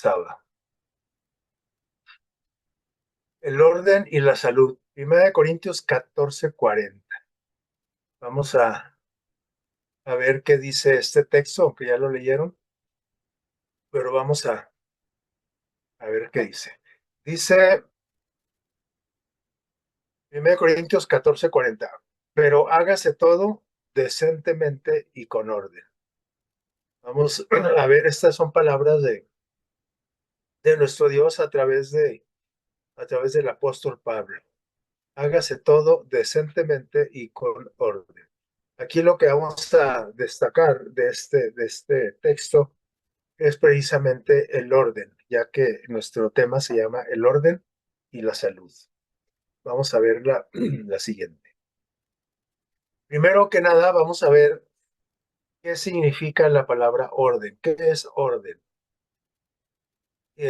sábado. El orden y la salud. Primera de Corintios 14:40. Vamos a ver qué dice este texto, aunque ya lo leyeron, pero vamos a ver qué dice. Dice Primera de Corintios 14:40. Pero hágase todo decentemente y con orden. Vamos a ver, estas son palabras de nuestro Dios a través del apóstol Pablo. Hágase todo decentemente y con orden. Aquí lo que vamos a destacar de este texto es precisamente el orden, ya que nuestro tema se llama el orden y la salud. Vamos a ver la siguiente. Primero que nada, vamos a ver qué significa la palabra orden. ¿Qué es orden?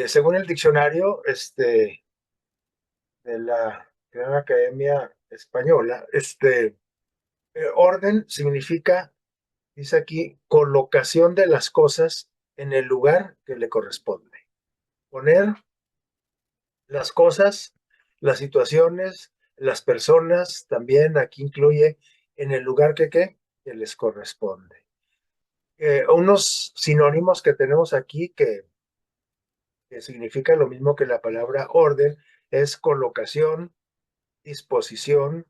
Según el diccionario de la Real Academia Española, orden significa, dice aquí, colocación de las cosas en el lugar que le corresponde. Poner las cosas, las situaciones, las personas, también aquí incluye en el lugar que les corresponde. Unos sinónimos que tenemos aquí que significa lo mismo que la palabra orden es colocación, disposición,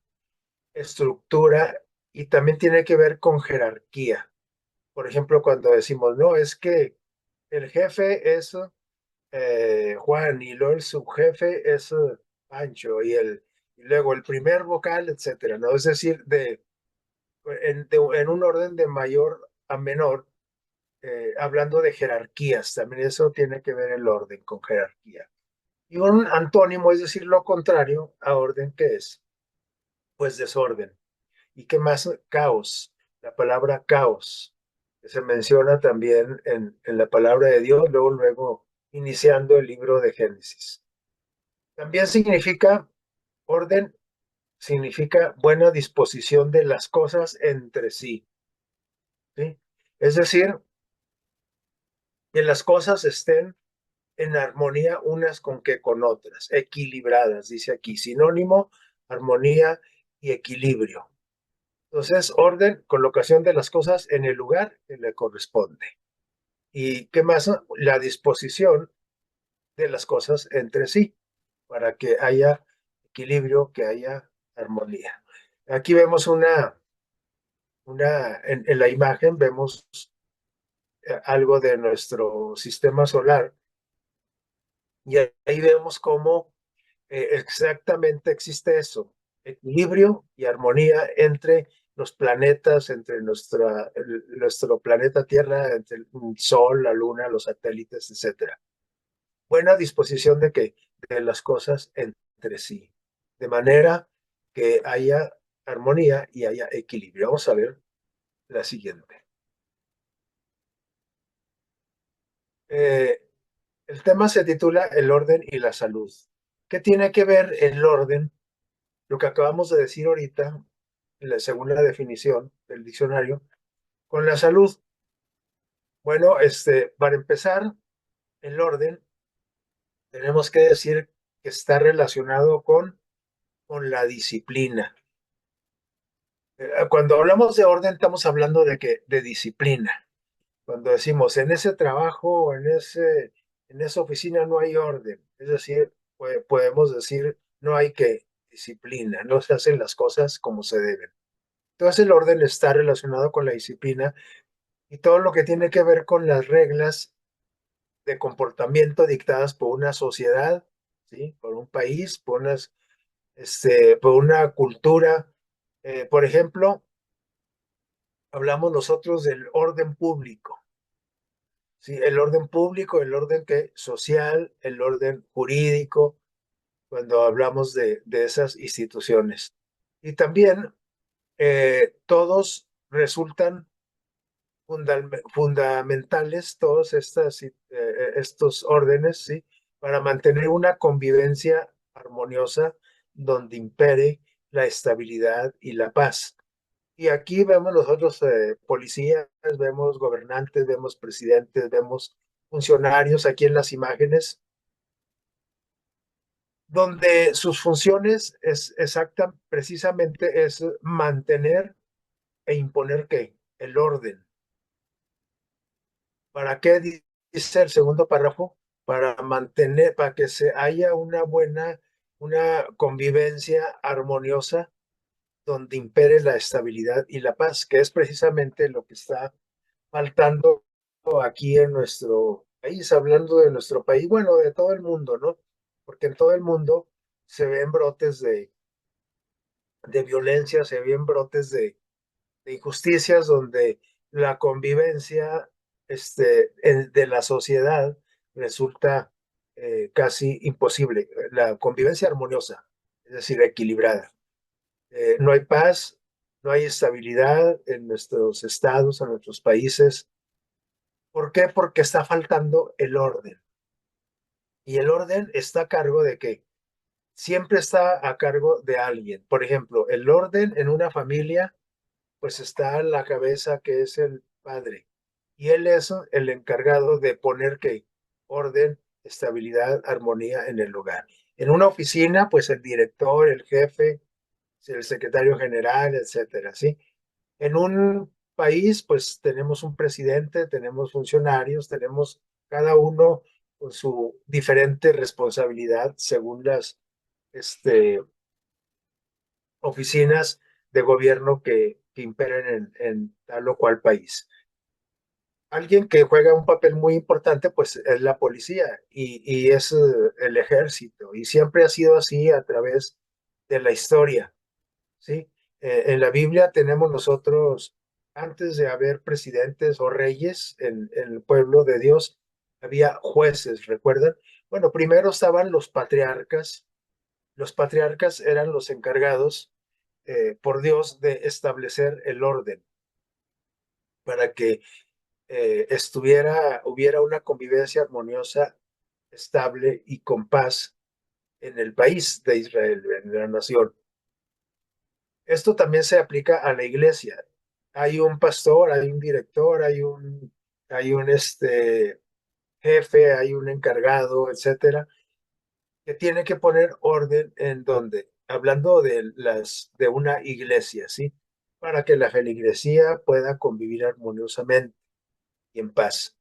estructura y también tiene que ver con jerarquía. Por ejemplo, cuando decimos, no, es que el jefe es Juan y luego el subjefe es Pancho y luego el primer vocal, etcétera, ¿no? Es decir, en un orden de mayor a menor, hablando de jerarquías, también eso tiene que ver el orden con jerarquía. Y un antónimo, es decir, lo contrario a orden, ¿qué es? Pues desorden. ¿Y qué más? Caos. La palabra caos, que se menciona también en la palabra de Dios, luego, iniciando el libro de Génesis. También significa orden, significa buena disposición de las cosas entre sí, ¿sí? Es decir, que las cosas estén en armonía unas con otras, equilibradas, dice aquí, sinónimo, armonía y equilibrio. Entonces, orden, colocación de las cosas en el lugar que le corresponde. ¿Y qué más? La disposición de las cosas entre sí, para que haya equilibrio, que haya armonía. Aquí vemos en la imagen vemos algo de nuestro sistema solar y ahí vemos cómo exactamente existe eso, equilibrio y armonía entre los planetas, entre nuestro planeta Tierra, entre el Sol, la Luna, los satélites, etcétera. Buena disposición de las cosas entre sí, de manera que haya armonía y haya equilibrio. Vamos a ver la siguiente. Eh, el tema se titula El orden y la salud. ¿Qué tiene que ver el orden, lo que acabamos de decir ahorita, según la definición del diccionario, con la salud? Bueno, para empezar, el orden tenemos que decir que está relacionado con la disciplina. Cuando hablamos de orden, estamos hablando de disciplina. Cuando decimos en ese trabajo o en esa oficina no hay orden, es decir, podemos decir no hay disciplina, no se hacen las cosas como se deben. Entonces el orden está relacionado con la disciplina y todo lo que tiene que ver con las reglas de comportamiento dictadas por una sociedad, ¿sí? Por un país, por una cultura. Por ejemplo, hablamos nosotros del orden público. Sí, el orden público, el orden social, el orden jurídico, cuando hablamos de esas instituciones. Y también todos resultan fundamentales, todos estos órdenes, ¿sí? Para mantener una convivencia armoniosa donde impere la estabilidad y la paz. Y aquí vemos nosotros policías, vemos gobernantes, vemos presidentes, vemos funcionarios aquí en las imágenes, donde sus funciones es exacta, precisamente es mantener e imponer ¿qué? El orden. ¿Para qué dice el segundo párrafo? Para mantener, para que se haya una convivencia armoniosa donde impere la estabilidad y la paz, que es precisamente lo que está faltando aquí en nuestro país, hablando de nuestro país, bueno, de todo el mundo, ¿no? Porque en todo el mundo se ven brotes de violencia, se ven brotes de injusticias donde la convivencia de la sociedad resulta casi imposible, la convivencia armoniosa, es decir, equilibrada. No hay paz, no hay estabilidad en nuestros estados, en nuestros países. ¿Por qué? Porque está faltando el orden. Y el orden está a cargo de qué? Siempre está a cargo de alguien. Por ejemplo, el orden en una familia, pues está en la cabeza que es el padre. Y él es el encargado de poner qué? Orden, estabilidad, armonía en el lugar. En una oficina, pues el director, el jefe, el secretario general, etcétera, ¿sí? En un país, pues tenemos un presidente, tenemos funcionarios, tenemos cada uno con su diferente responsabilidad según las este, oficinas de gobierno que imperen en tal o cual país. Alguien que juega un papel muy importante, pues es la policía y es el ejército, y siempre ha sido así a través de la historia. ¿Sí? En la Biblia tenemos nosotros, antes de haber presidentes o reyes en el pueblo de Dios, había jueces, ¿recuerdan? Bueno, primero estaban los patriarcas. Los patriarcas eran los encargados por Dios de establecer el orden para que hubiera una convivencia armoniosa, estable y con paz en el país de Israel, en la nación. Esto también se aplica a la iglesia. Hay un pastor, hay un director, hay un jefe, hay un encargado, etcétera, que tiene que poner orden en donde, hablando de una iglesia, ¿sí? Para que la feligresía pueda convivir armoniosamente y en paz.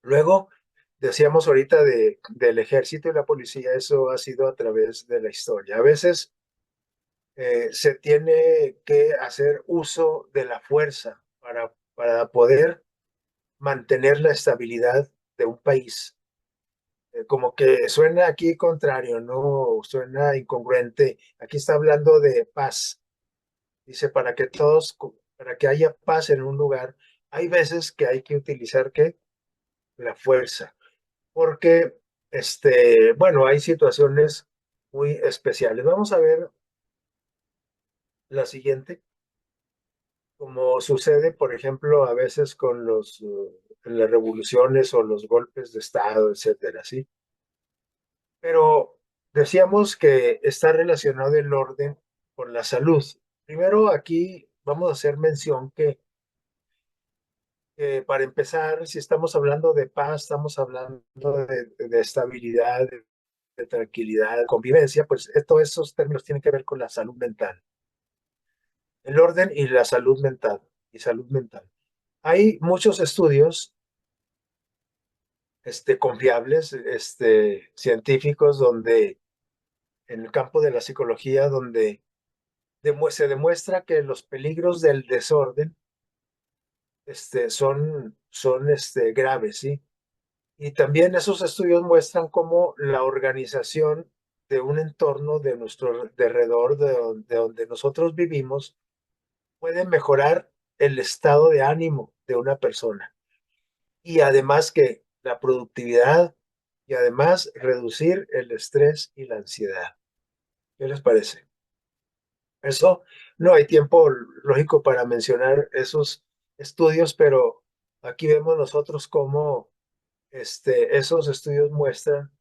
Luego, decíamos ahorita del ejército y la policía, eso ha sido a través de la historia. A veces se tiene que hacer uso de la fuerza para poder mantener la estabilidad de un país. Como que suena aquí contrario, ¿no? Suena incongruente. Aquí está hablando de paz. Dice, para que haya paz en un lugar, hay veces que hay que utilizar ¿qué? La fuerza. Porque, bueno, hay situaciones muy especiales. Vamos a ver la siguiente. Como sucede, por ejemplo, a veces con las revoluciones o los golpes de Estado, etcétera, ¿sí? Pero decíamos que está relacionado el orden con la salud. Primero, aquí vamos a hacer mención que para empezar, si estamos hablando de paz, estamos hablando de estabilidad, de tranquilidad, de convivencia, pues todos esos términos tienen que ver con la salud mental. El orden y la salud mental, y salud mental. Hay muchos estudios confiables, científicos, donde en el campo de la psicología, donde se demuestra que los peligros del desorden son graves, ¿sí? Y también esos estudios muestran cómo la organización de un entorno de nuestro de alrededor, de donde nosotros vivimos, puede mejorar el estado de ánimo de una persona. Y además que la productividad y además reducir el estrés y la ansiedad. ¿Qué les parece? Eso no hay tiempo lógico para mencionar esos estudios, pero aquí vemos nosotros cómo esos estudios muestran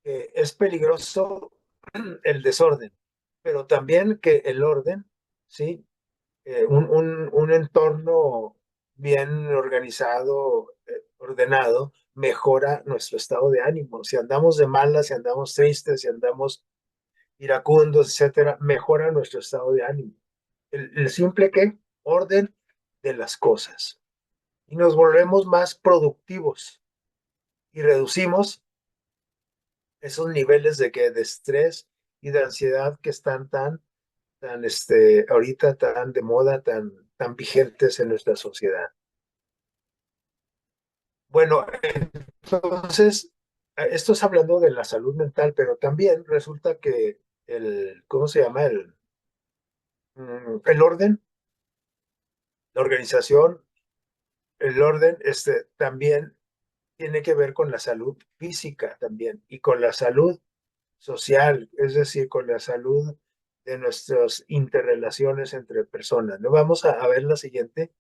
que es peligroso el desorden, pero también que el orden, ¿sí? Un entorno bien organizado ordenado, mejora nuestro estado de ánimo. Si andamos de malas, si andamos tristes, si andamos iracundos, etcétera, mejora nuestro estado de ánimo. El simple que orden de las cosas. Y nos volvemos más productivos y reducimos esos niveles de estrés y de ansiedad que están ahorita tan de moda, tan vigentes en nuestra sociedad. Bueno, entonces, esto es hablando de la salud mental, pero también resulta que ¿cómo se llama? El orden, la organización, el orden, también tiene que ver con la salud física también y con la salud social, es decir, con la salud de nuestras interrelaciones entre personas. ¿No? Vamos a ver la siguiente.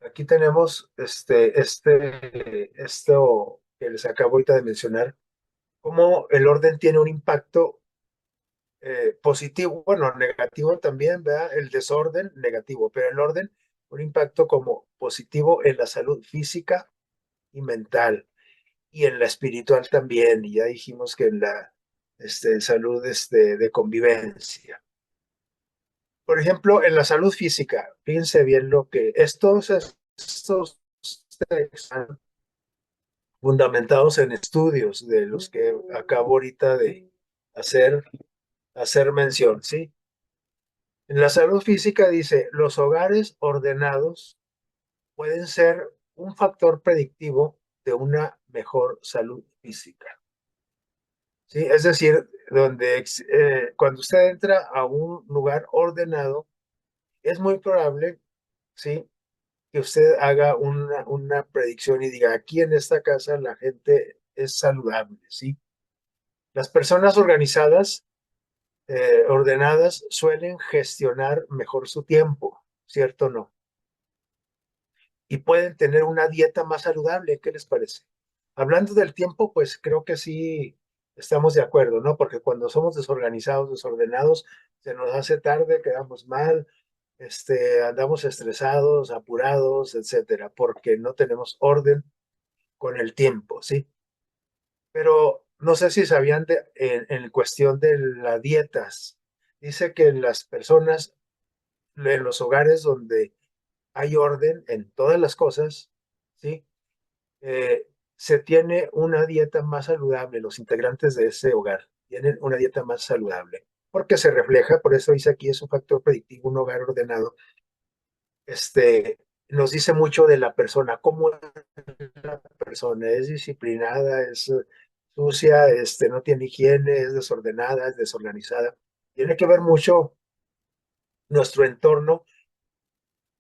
Aquí tenemos esto que les acabo ahorita de mencionar, cómo el orden tiene un impacto positivo, bueno, negativo también, ¿verdad? El desorden negativo, pero el orden, un impacto como positivo en la salud física y mental y en la espiritual también, y ya dijimos que en la salud de convivencia. Por ejemplo, en la salud física, fíjense bien lo que estos están fundamentados en estudios de los que acabo ahorita de hacer, hacer mención, ¿sí? En la salud física dice, los hogares ordenados pueden ser un factor predictivo de una mejor salud física. ¿Sí? Es decir, cuando usted entra a un lugar ordenado, es muy probable, ¿sí? Que usted haga una predicción y diga, aquí en esta casa la gente es saludable, ¿sí? Las personas organizadas, ordenadas, suelen gestionar mejor su tiempo, ¿cierto o no? Y pueden tener una dieta más saludable. ¿Qué les parece? Hablando del tiempo, pues creo que sí estamos de acuerdo, ¿no? Porque cuando somos desorganizados, desordenados, se nos hace tarde, quedamos mal, andamos estresados, apurados, etcétera, porque no tenemos orden con el tiempo, ¿sí? Pero no sé si sabían en cuestión de las dietas, dice que las personas, en los hogares donde hay orden en todas las cosas, ¿sí? Se tiene una dieta más saludable, los integrantes de ese hogar tienen una dieta más saludable, porque se refleja, por eso dice aquí, es un factor predictivo, un hogar ordenado, este, nos dice mucho de la persona, cómo es la persona, es disciplinada, es sucia, no tiene higiene, es desordenada, es desorganizada. Tiene que ver mucho nuestro entorno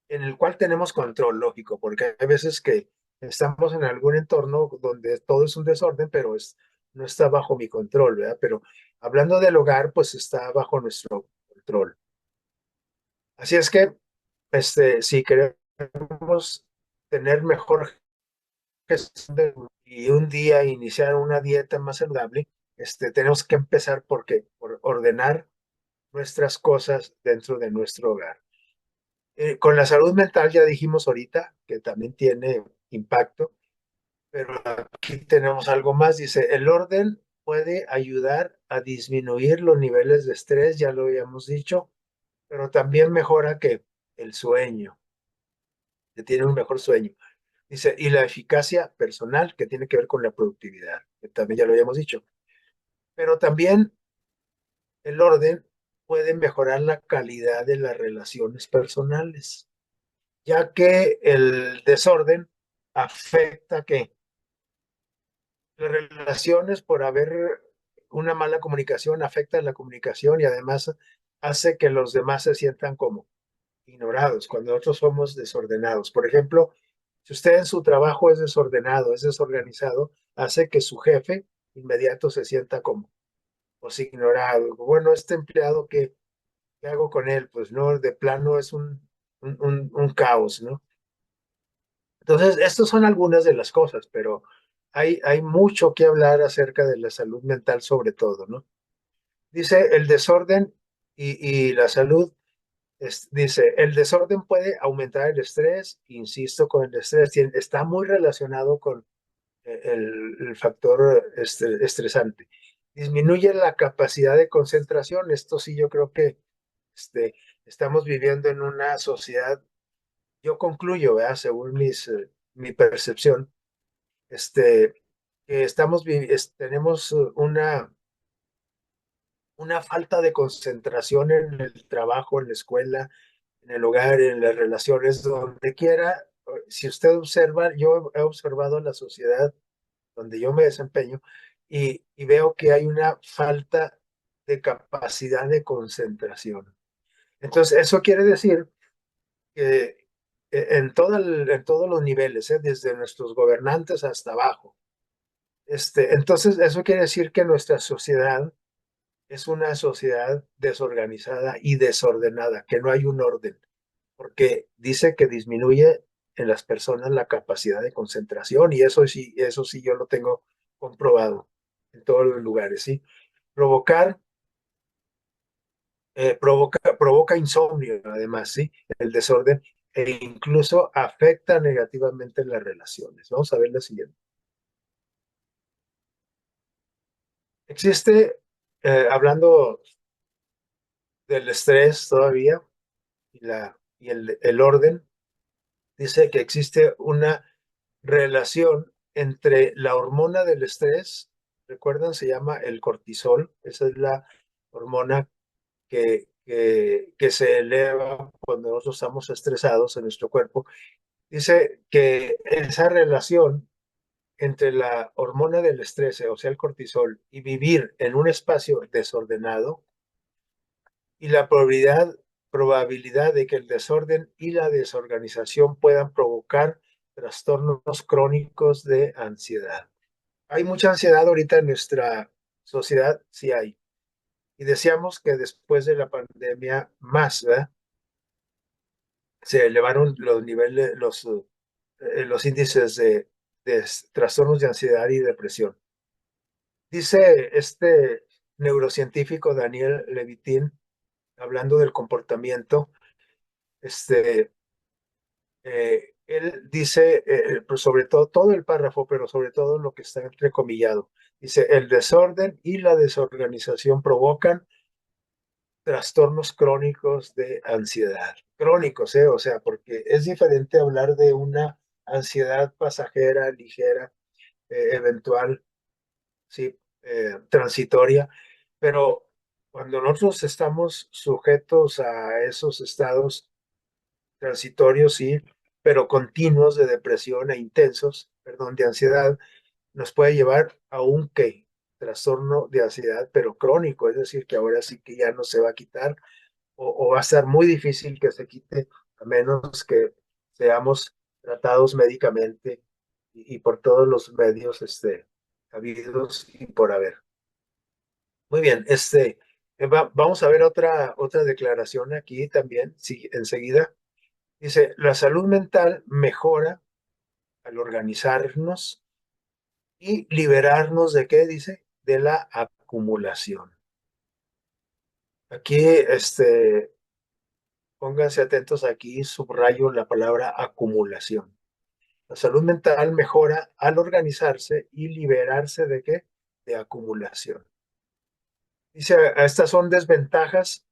en el cual tenemos control, lógico, porque hay veces que estamos en algún entorno donde todo es un desorden, pero no está bajo mi control, ¿verdad? Pero hablando del hogar, pues está bajo nuestro control. Así es que, si queremos tener mejor gestión y un día iniciar una dieta más saludable, tenemos que empezar por ordenar nuestras cosas dentro de nuestro hogar. Con la salud mental ya dijimos ahorita que también tiene impacto, pero aquí tenemos algo más. Dice, el orden puede ayudar a disminuir los niveles de estrés, ya lo habíamos dicho, pero también mejora que el sueño, que tiene un mejor sueño. Dice, y la eficacia personal, que tiene que ver con la productividad, que también ya lo habíamos dicho. Pero también el orden puede mejorar la calidad de las relaciones personales, ya que el desorden afecta que las relaciones por haber una mala comunicación afecta la comunicación y además hace que los demás se sientan como ignorados cuando nosotros somos desordenados. Por ejemplo, si usted en su trabajo es desordenado, es desorganizado, hace que su jefe inmediato se sienta como pues, ignorado. Bueno, este empleado, ¿qué hago con él? Pues no, de plano es un caos, ¿no? Entonces, estas son algunas de las cosas, pero hay mucho que hablar acerca de la salud mental sobre todo, ¿no? Dice, el desorden y la salud Dice, el desorden puede aumentar el estrés, insisto con el estrés, está muy relacionado con el factor estresante. Disminuye la capacidad de concentración. Esto sí, yo creo que este, estamos viviendo en una sociedad, yo concluyo, ¿verdad? Según mi percepción, que tenemos una falta de concentración en el trabajo, en la escuela, en el hogar, en las relaciones, donde quiera. Si usted observa, yo he observado la sociedad donde yo me desempeño y veo que hay una falta de capacidad de concentración. Entonces, eso quiere decir que en todos los niveles, desde nuestros gobernantes hasta abajo, entonces eso quiere decir que nuestra sociedad es una sociedad desorganizada y desordenada, que no hay un orden, porque dice que disminuye en las personas la capacidad de concentración y eso sí yo lo tengo comprobado en todos los lugares, ¿sí? Provocar, provoca insomnio, además, ¿sí? El desorden e incluso afecta negativamente las relaciones. Vamos a ver la siguiente. Existe, hablando del estrés todavía y el orden, dice que existe una relación entre la hormona del estrés, recuerdan, se llama el cortisol, esa es la hormona que se eleva cuando nosotros estamos estresados en nuestro cuerpo. Dice que esa relación entre la hormona del estrés, o sea, el cortisol, y vivir en un espacio desordenado y la probabilidad de que el desorden y la desorganización puedan provocar trastornos crónicos de ansiedad. Hay mucha ansiedad ahorita en nuestra sociedad, sí hay. Y decíamos que después de la pandemia más, ¿verdad? Se elevaron los niveles, los índices de trastornos de ansiedad y depresión. Dice este neurocientífico Daniel Levitin, hablando del comportamiento, este, él dice, pues sobre todo el párrafo, pero sobre todo lo que está entrecomillado, dice, el desorden y la desorganización provocan trastornos crónicos de ansiedad. Crónicos, ¿eh? O sea, porque es diferente hablar de una ansiedad pasajera, ligera, eventual, sí, transitoria, pero cuando nosotros estamos sujetos a esos estados transitorios, sí, pero continuos de depresión e intensos, perdón, de ansiedad, nos puede llevar a un ¿qué? Trastorno de ansiedad, pero crónico, es decir, que ahora sí que ya no se va a quitar o va a ser muy difícil que se quite a menos que seamos tratados médicamente y por todos los medios habidos y por haber. Muy bien, vamos a ver otra declaración aquí también, sí, enseguida. Dice, la salud mental mejora al organizarnos y liberarnos de qué, dice, de la acumulación. Aquí, pónganse atentos aquí, subrayo la palabra acumulación. La salud mental mejora al organizarse y liberarse de qué? De acumulación. Dice, estas son desventajas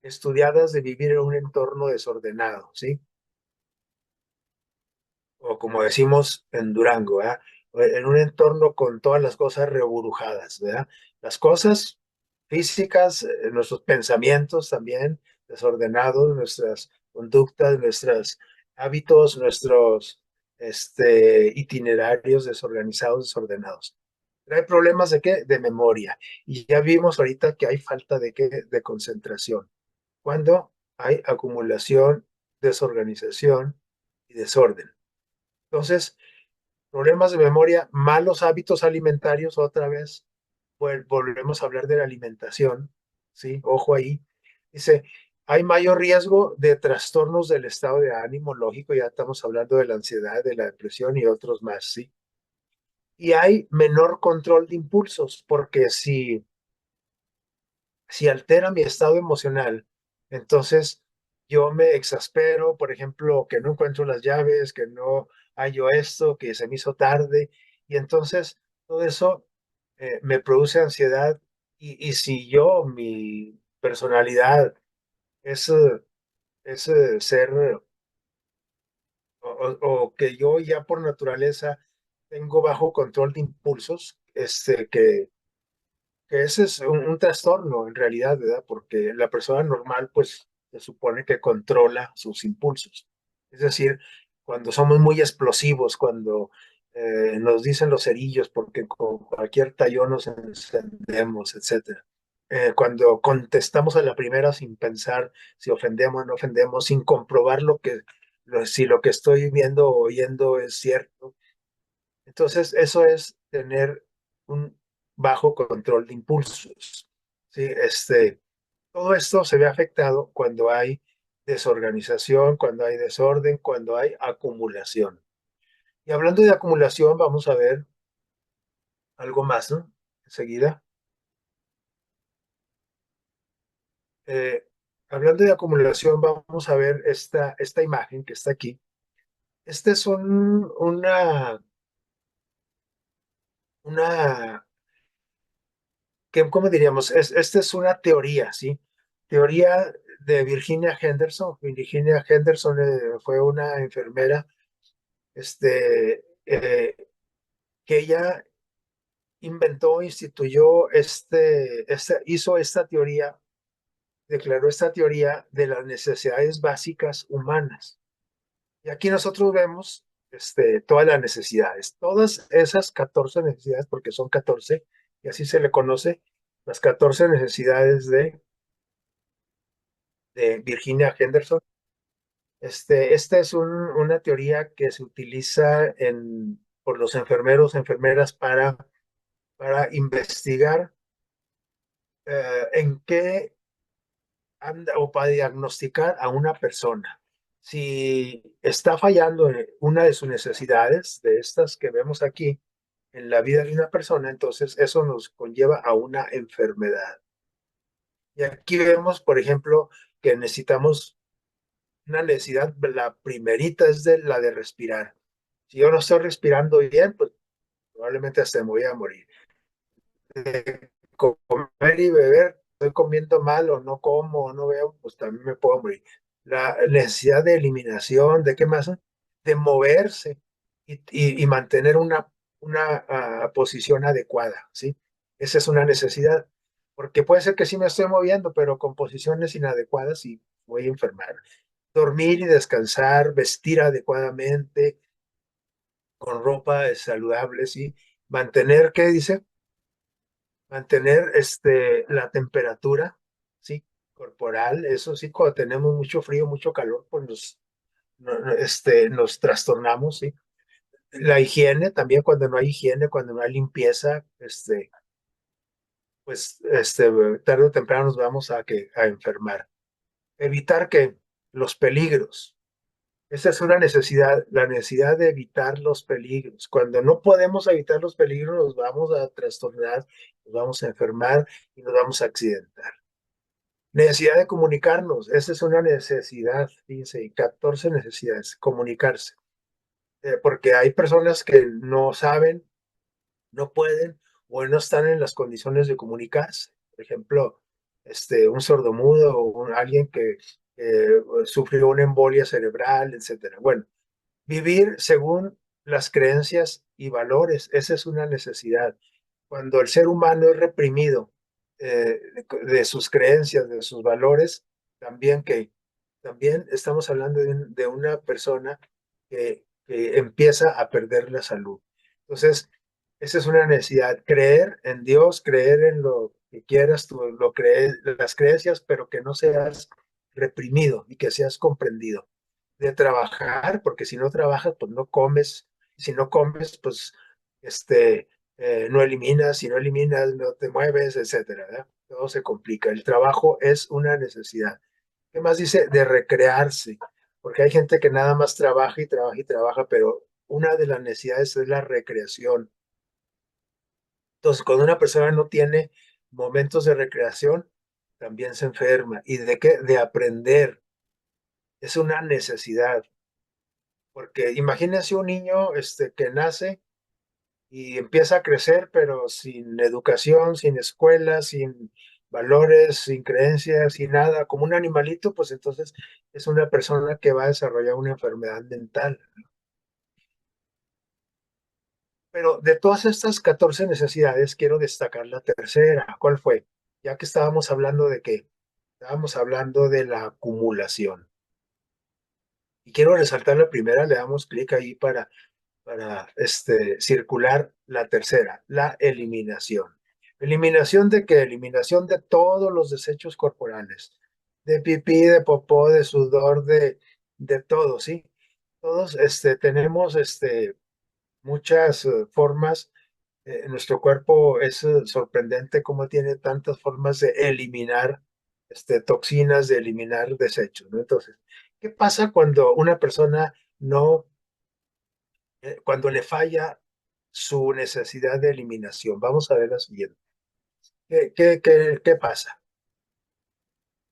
estudiadas de vivir en un entorno desordenado, ¿sí? O como decimos en Durango, ¿verdad? En un entorno con todas las cosas reburujadas, ¿verdad? Las cosas físicas, nuestros pensamientos también desordenados, nuestras conductas, nuestros hábitos, nuestros itinerarios desorganizados, desordenados. Trae problemas de qué? De memoria. Y ya vimos ahorita que hay falta de qué? De concentración. Cuando hay acumulación, desorganización y desorden. Entonces, problemas de memoria, malos hábitos alimentarios, otra vez, volvemos a hablar de la alimentación, ¿sí? Ojo ahí. Dice, hay mayor riesgo de trastornos del estado de ánimo, lógico, ya estamos hablando de la ansiedad, de la depresión y otros más, ¿sí? Y hay menor control de impulsos, porque si altera mi estado emocional, entonces yo me exaspero, por ejemplo, que no encuentro las llaves, que no hallo esto, que se me hizo tarde, y entonces todo eso me produce ansiedad, y si yo, mi personalidad es, ser, o que yo ya por naturaleza tengo bajo control de impulsos, que ese es un trastorno en realidad, ¿verdad? Porque la persona normal, pues, se supone que controla sus impulsos. Es decir, cuando somos muy explosivos, cuando nos dicen los cerillos, porque con cualquier tallón nos encendemos, etcétera. Cuando contestamos a la primera sin pensar si ofendemos o no ofendemos, sin comprobar si lo que estoy viendo o oyendo es cierto. Entonces, eso es tener un bajo control de impulsos. ¿Sí? Todo esto se ve afectado cuando hay desorganización, cuando hay desorden, cuando hay acumulación. Y hablando de acumulación, vamos a ver algo más, ¿no? Enseguida. Eh, Hablando de acumulación, vamos a ver esta imagen que está aquí. Este es una ¿cómo diríamos? Esta es una teoría, ¿sí? Teoría de Virginia Henderson. Virginia Henderson fue una enfermera, que ella inventó, instituyó hizo esta teoría, declaró esta teoría de las necesidades básicas humanas. Y aquí nosotros vemos, todas las necesidades, todas esas 14 necesidades, porque son 14, y así se le conoce, las 14 necesidades de Virginia Henderson. Esta es una teoría que se utiliza por los enfermeros, enfermeras para investigar en qué anda o para diagnosticar a una persona. Si está fallando en una de sus necesidades, de estas que vemos aquí, en la vida de una persona, entonces eso nos conlleva a una enfermedad. Y aquí vemos, por ejemplo, que necesitamos una necesidad, la primerita es la de respirar. Si yo no estoy respirando bien, pues probablemente hasta me voy a morir. Comer y beber, estoy comiendo mal o no como o no veo, pues también me puedo morir. La necesidad de eliminación, ¿de qué más? De moverse y mantener una posición adecuada, ¿sí? Esa es una necesidad, porque puede ser que sí me estoy moviendo, pero con posiciones inadecuadas y voy a enfermar. Dormir y descansar, vestir adecuadamente, con ropa saludable, ¿sí? Mantener, ¿qué dice? Mantener la temperatura, ¿sí? Corporal, eso sí, cuando tenemos mucho frío, mucho calor, pues nos trastornamos, ¿sí? La higiene, también cuando no hay higiene, cuando no hay limpieza, pues tarde o temprano nos vamos a enfermar. Evitar que los peligros. Esa es una necesidad, la necesidad de evitar los peligros. Cuando no podemos evitar los peligros, nos vamos a trastornar, nos vamos a enfermar y nos vamos a accidentar. Necesidad de comunicarnos, esa es una necesidad, fíjense, 14 necesidades, comunicarse. Porque hay personas que no saben, no pueden o no están en las condiciones de comunicarse. Por ejemplo, un sordomudo o alguien que sufrió una embolia cerebral, etcétera. Bueno, vivir según las creencias y valores, esa es una necesidad. Cuando el ser humano es reprimido de sus creencias, de sus valores, también estamos hablando de una persona que empieza a perder la salud. Entonces, esa es una necesidad, creer en Dios, creer en lo que quieras, tú lo crees, las creencias, pero que no seas reprimido y que seas comprendido de trabajar, porque si no trabajas, pues no comes, si no comes, pues no eliminas, si no eliminas, no te mueves, etcétera, ¿verdad? Todo se complica. El trabajo es una necesidad. ¿Qué más dice? De recrearse, porque hay gente que nada más trabaja y trabaja y trabaja, pero una de las necesidades es la recreación. Entonces, cuando una persona no tiene momentos de recreación, también se enferma. ¿Y de qué? De aprender. es una necesidad, porque imagínense un niño que nace y empieza a crecer, pero sin educación, sin escuela, sin valores, sin creencias, sin nada, como un animalito, pues entonces es una persona que va a desarrollar una enfermedad mental. Pero de todas estas 14 necesidades, quiero destacar la tercera. ¿Cuál fue? Ya que estábamos hablando de qué, estábamos hablando de la acumulación. Y quiero resaltar la primera, le damos clic ahí para circular la tercera, la eliminación. ¿Eliminación de qué? Eliminación de todos los desechos corporales, de pipí, de popó, de sudor, de todo, ¿sí? Todos tenemos muchas formas. Nuestro cuerpo es sorprendente cómo tiene tantas formas de eliminar toxinas, de eliminar desechos, ¿no? Entonces, ¿qué pasa cuando una persona no cuando le falla su necesidad de eliminación? Vamos a ver la siguiente. ¿Qué pasa?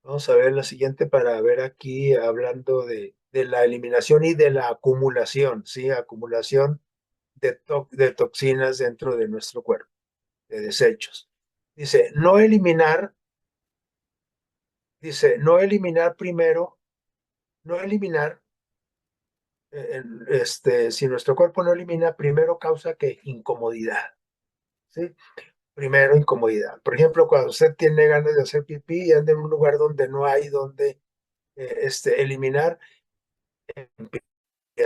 Vamos a ver la siguiente para ver aquí hablando de la eliminación y de la acumulación, ¿sí? Acumulación de toxinas dentro de nuestro cuerpo, de desechos. Dice, no eliminar primero, no eliminar, si nuestro cuerpo no elimina, primero causa que incomodidad, ¿sí? Primero, incomodidad. Por ejemplo, cuando usted tiene ganas de hacer pipí y anda en un lugar donde no hay donde eliminar, empieza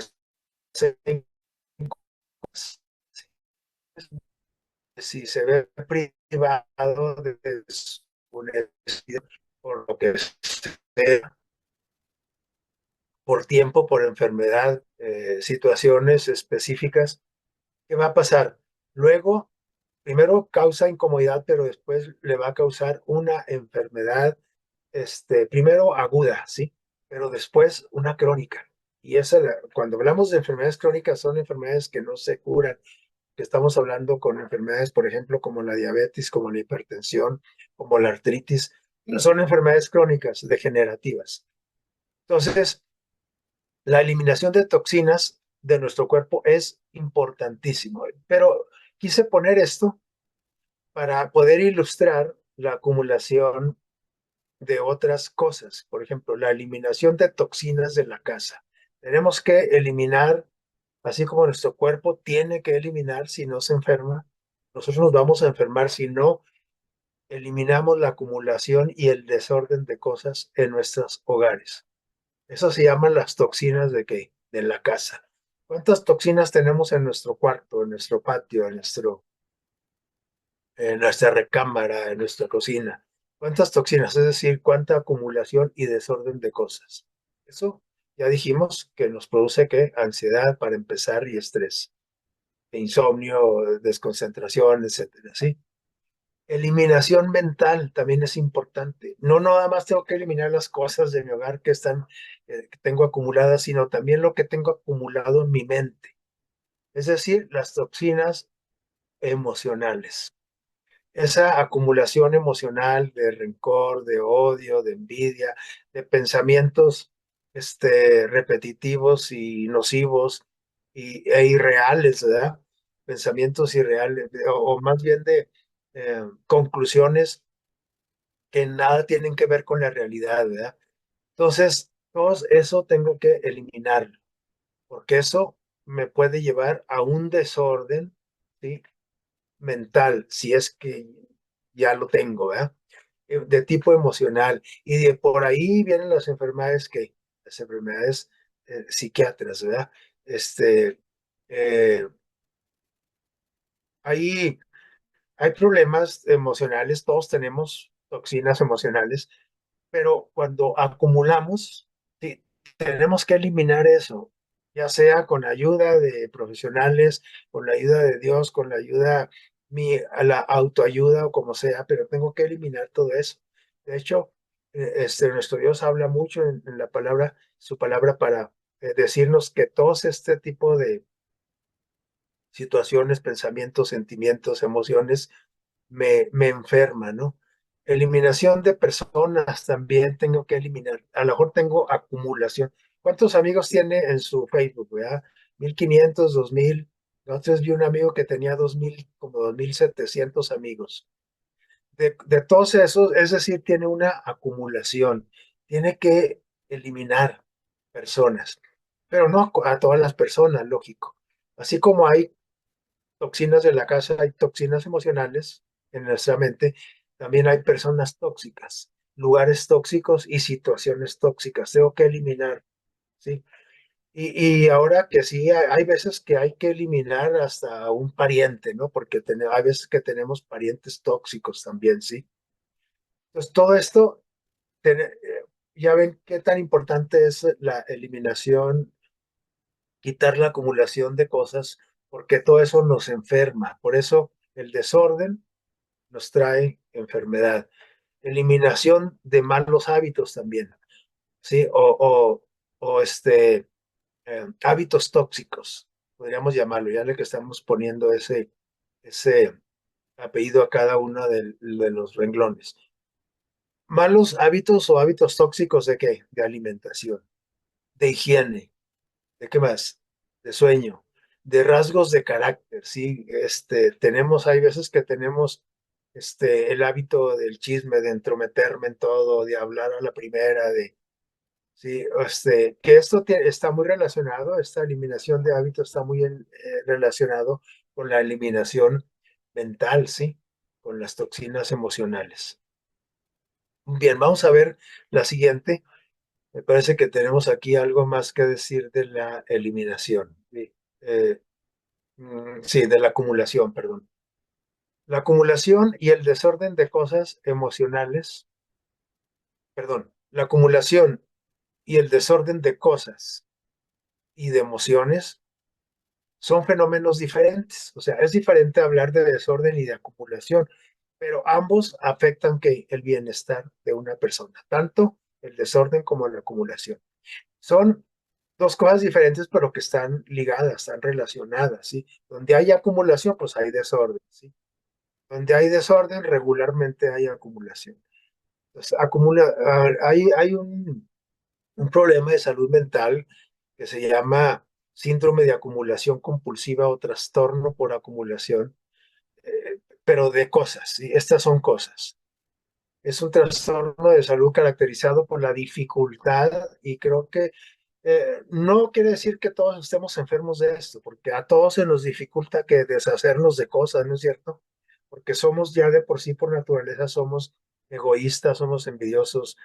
a ser incómodo. Si se ve privado de su necesidad, por lo que sea, por tiempo, por enfermedad, situaciones específicas, ¿qué va a pasar? Luego, primero causa incomodidad, pero después le va a causar una enfermedad, primero aguda, ¿sí? Pero después una crónica. Y esa, cuando hablamos de enfermedades crónicas, son enfermedades que no se curan, que estamos hablando con enfermedades, por ejemplo, como la diabetes, como la hipertensión, como la artritis, son enfermedades crónicas, degenerativas. Entonces, la eliminación de toxinas de nuestro cuerpo es importantísimo, pero quise poner esto para poder ilustrar la acumulación de otras cosas. Por ejemplo, la eliminación de toxinas de la casa. Tenemos que eliminar, así como nuestro cuerpo tiene que eliminar si no se enferma, nosotros nos vamos a enfermar si no eliminamos la acumulación y el desorden de cosas en nuestros hogares. Eso se llaman las toxinas de qué? De la casa. ¿Cuántas toxinas tenemos en nuestro cuarto, en nuestro patio, en nuestra recámara, en nuestra cocina? ¿Cuántas toxinas? Es decir, cuánta acumulación y desorden de cosas. Eso ya dijimos que nos produce qué? Ansiedad para empezar y estrés, insomnio, desconcentración, etcétera, ¿sí? Eliminación mental también es importante. No nada más tengo que eliminar las cosas de mi hogar que tengo acumuladas, sino también lo que tengo acumulado en mi mente. Es decir, las toxinas emocionales. Esa acumulación emocional de rencor, de odio, de envidia, de pensamientos repetitivos y nocivos e irreales, ¿verdad? Pensamientos irreales, o más bien de conclusiones que nada tienen que ver con la realidad, ¿verdad? Entonces, todo eso tengo que eliminarlo, porque eso me puede llevar a un desorden, ¿sí? Mental, si es que ya lo tengo, ¿verdad? De tipo emocional. Y de por ahí vienen las enfermedades psiquiátricas, ¿verdad? Este, eh, hay, hay problemas emocionales, todos tenemos toxinas emocionales, pero cuando acumulamos, sí, tenemos que eliminar eso, ya sea con ayuda de profesionales, con la ayuda de Dios, con la ayuda a la autoayuda o como sea, pero tengo que eliminar todo eso. De hecho, nuestro Dios habla mucho en la palabra, su palabra para decirnos que todos este tipo de situaciones, pensamientos, sentimientos, emociones me enferman, ¿no? Eliminación de personas también tengo que eliminar. A lo mejor tengo acumulación. ¿Cuántos amigos tiene en su Facebook, verdad? 1500, 2000. Entonces vi un amigo que tenía 2000, como 2700 amigos. De todos esos, es decir, tiene una acumulación. Tiene que eliminar personas, pero no a todas las personas, lógico. Así como hay toxinas de la casa, hay toxinas emocionales en nuestra mente, también hay personas tóxicas, lugares tóxicos y situaciones tóxicas. Tengo que eliminar, ¿sí? Y ahora que sí, hay veces que hay que eliminar hasta a un pariente, ¿no? Porque hay veces que tenemos parientes tóxicos también, ¿sí? Entonces, todo esto, ya ven qué tan importante es la eliminación, quitar la acumulación de cosas, porque todo eso nos enferma. Por eso el desorden nos trae enfermedad. Eliminación de malos hábitos también, ¿sí? Hábitos tóxicos, podríamos llamarlo, ya le que estamos poniendo ese apellido a cada uno de los renglones. Malos hábitos o hábitos tóxicos de qué? De alimentación, de higiene, ¿de qué más? De sueño, de rasgos de carácter, ¿sí? Hay veces que tenemos el hábito del chisme, de entrometerme en todo, de hablar a la primera, sí, que esto está muy relacionado, esta eliminación de hábitos está muy relacionado con la eliminación mental, ¿sí? Con las toxinas emocionales. Bien, vamos a ver la siguiente. Me parece que tenemos aquí algo más que decir de la eliminación. Sí, sí, de la acumulación, perdón. La acumulación y el desorden de cosas emocionales, perdón, la acumulación y el desorden de cosas y de emociones son fenómenos diferentes. O sea, es diferente hablar de desorden y de acumulación, pero ambos afectan que el bienestar de una persona, tanto el desorden como la acumulación. Son dos cosas diferentes, pero que están ligadas, están relacionadas, ¿sí? Donde hay acumulación, pues hay desorden, ¿sí? Donde hay desorden, regularmente hay acumulación. Entonces, hay un problema de salud mental que se llama síndrome de acumulación compulsiva o trastorno por acumulación, pero de cosas, ¿sí? Estas son cosas. Es un trastorno de salud caracterizado por la dificultad y creo que no quiere decir que todos estemos enfermos de esto, porque a todos se nos dificulta que deshacernos de cosas, ¿no es cierto? Porque somos ya de por sí, por naturaleza, somos egoístas, somos envidiosos,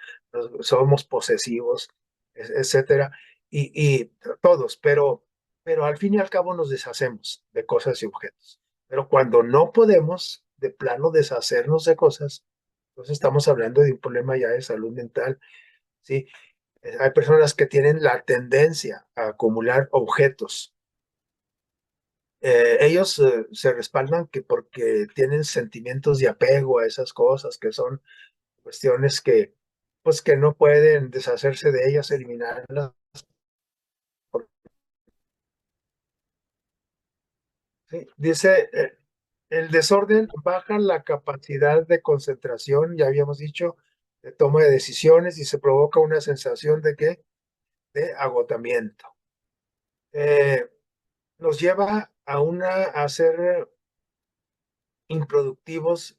somos posesivos, etcétera, y todos, pero al fin y al cabo nos deshacemos de cosas y objetos. Pero cuando no podemos de plano deshacernos de cosas, entonces estamos hablando de un problema ya de salud mental, ¿sí? Hay personas que tienen la tendencia a acumular objetos. Ellos se respaldan que porque tienen sentimientos de apego a esas cosas, que son cuestiones que, pues, que no pueden deshacerse de ellas, eliminarlas. ¿Sí? Dice, el desorden baja la capacidad de concentración, ya habíamos dicho, de toma de decisiones y se provoca una sensación de qué? De agotamiento. Eh, Nos lleva a ser improductivos,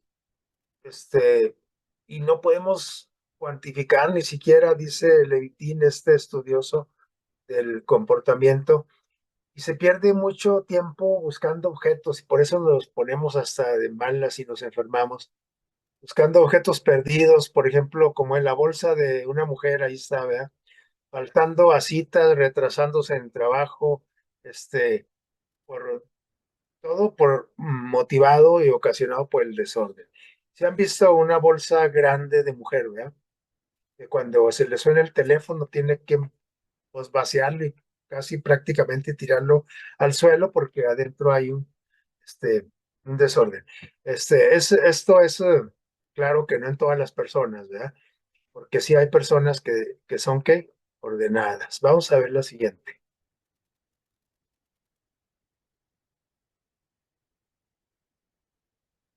este, y no podemos cuantificar ni siquiera, dice Levitín, este estudioso del comportamiento, y se pierde mucho tiempo buscando objetos, y por eso nos ponemos hasta de malas y nos enfermamos, buscando objetos perdidos, por ejemplo, como en la bolsa de una mujer, ahí está, ¿verdad? Faltando a citas, retrasándose en el trabajo, por todo por motivado y ocasionado por el desorden. Si han visto una bolsa grande de mujer, ¿verdad? Que cuando se le suena el teléfono tiene que, pues, vaciarlo y casi prácticamente tirarlo al suelo porque adentro hay un desorden. Esto es claro que no en todas las personas, ¿verdad? Porque sí hay personas que son, ¿qué? Ordenadas. Vamos a ver la siguiente.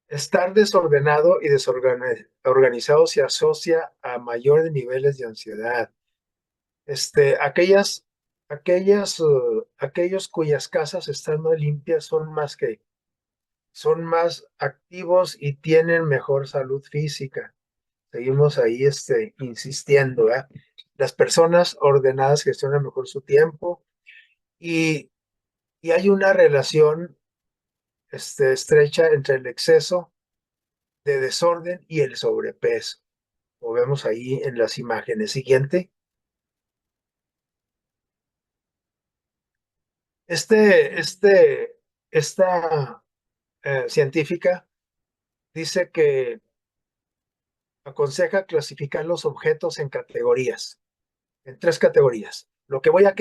Estar desordenado y desorganizado se asocia a mayores niveles de ansiedad. Aquellos cuyas casas están más limpias son más activos y tienen mejor salud física. Seguimos ahí, insistiendo, ¿verdad? Las personas ordenadas gestionan mejor su tiempo y, y hay una relación, estrecha entre el exceso de desorden y el sobrepeso. Lo vemos ahí en las imágenes. Siguiente. Este, este, esta científica dice que aconseja clasificar los objetos en categorías, en tres categorías. Lo que voy a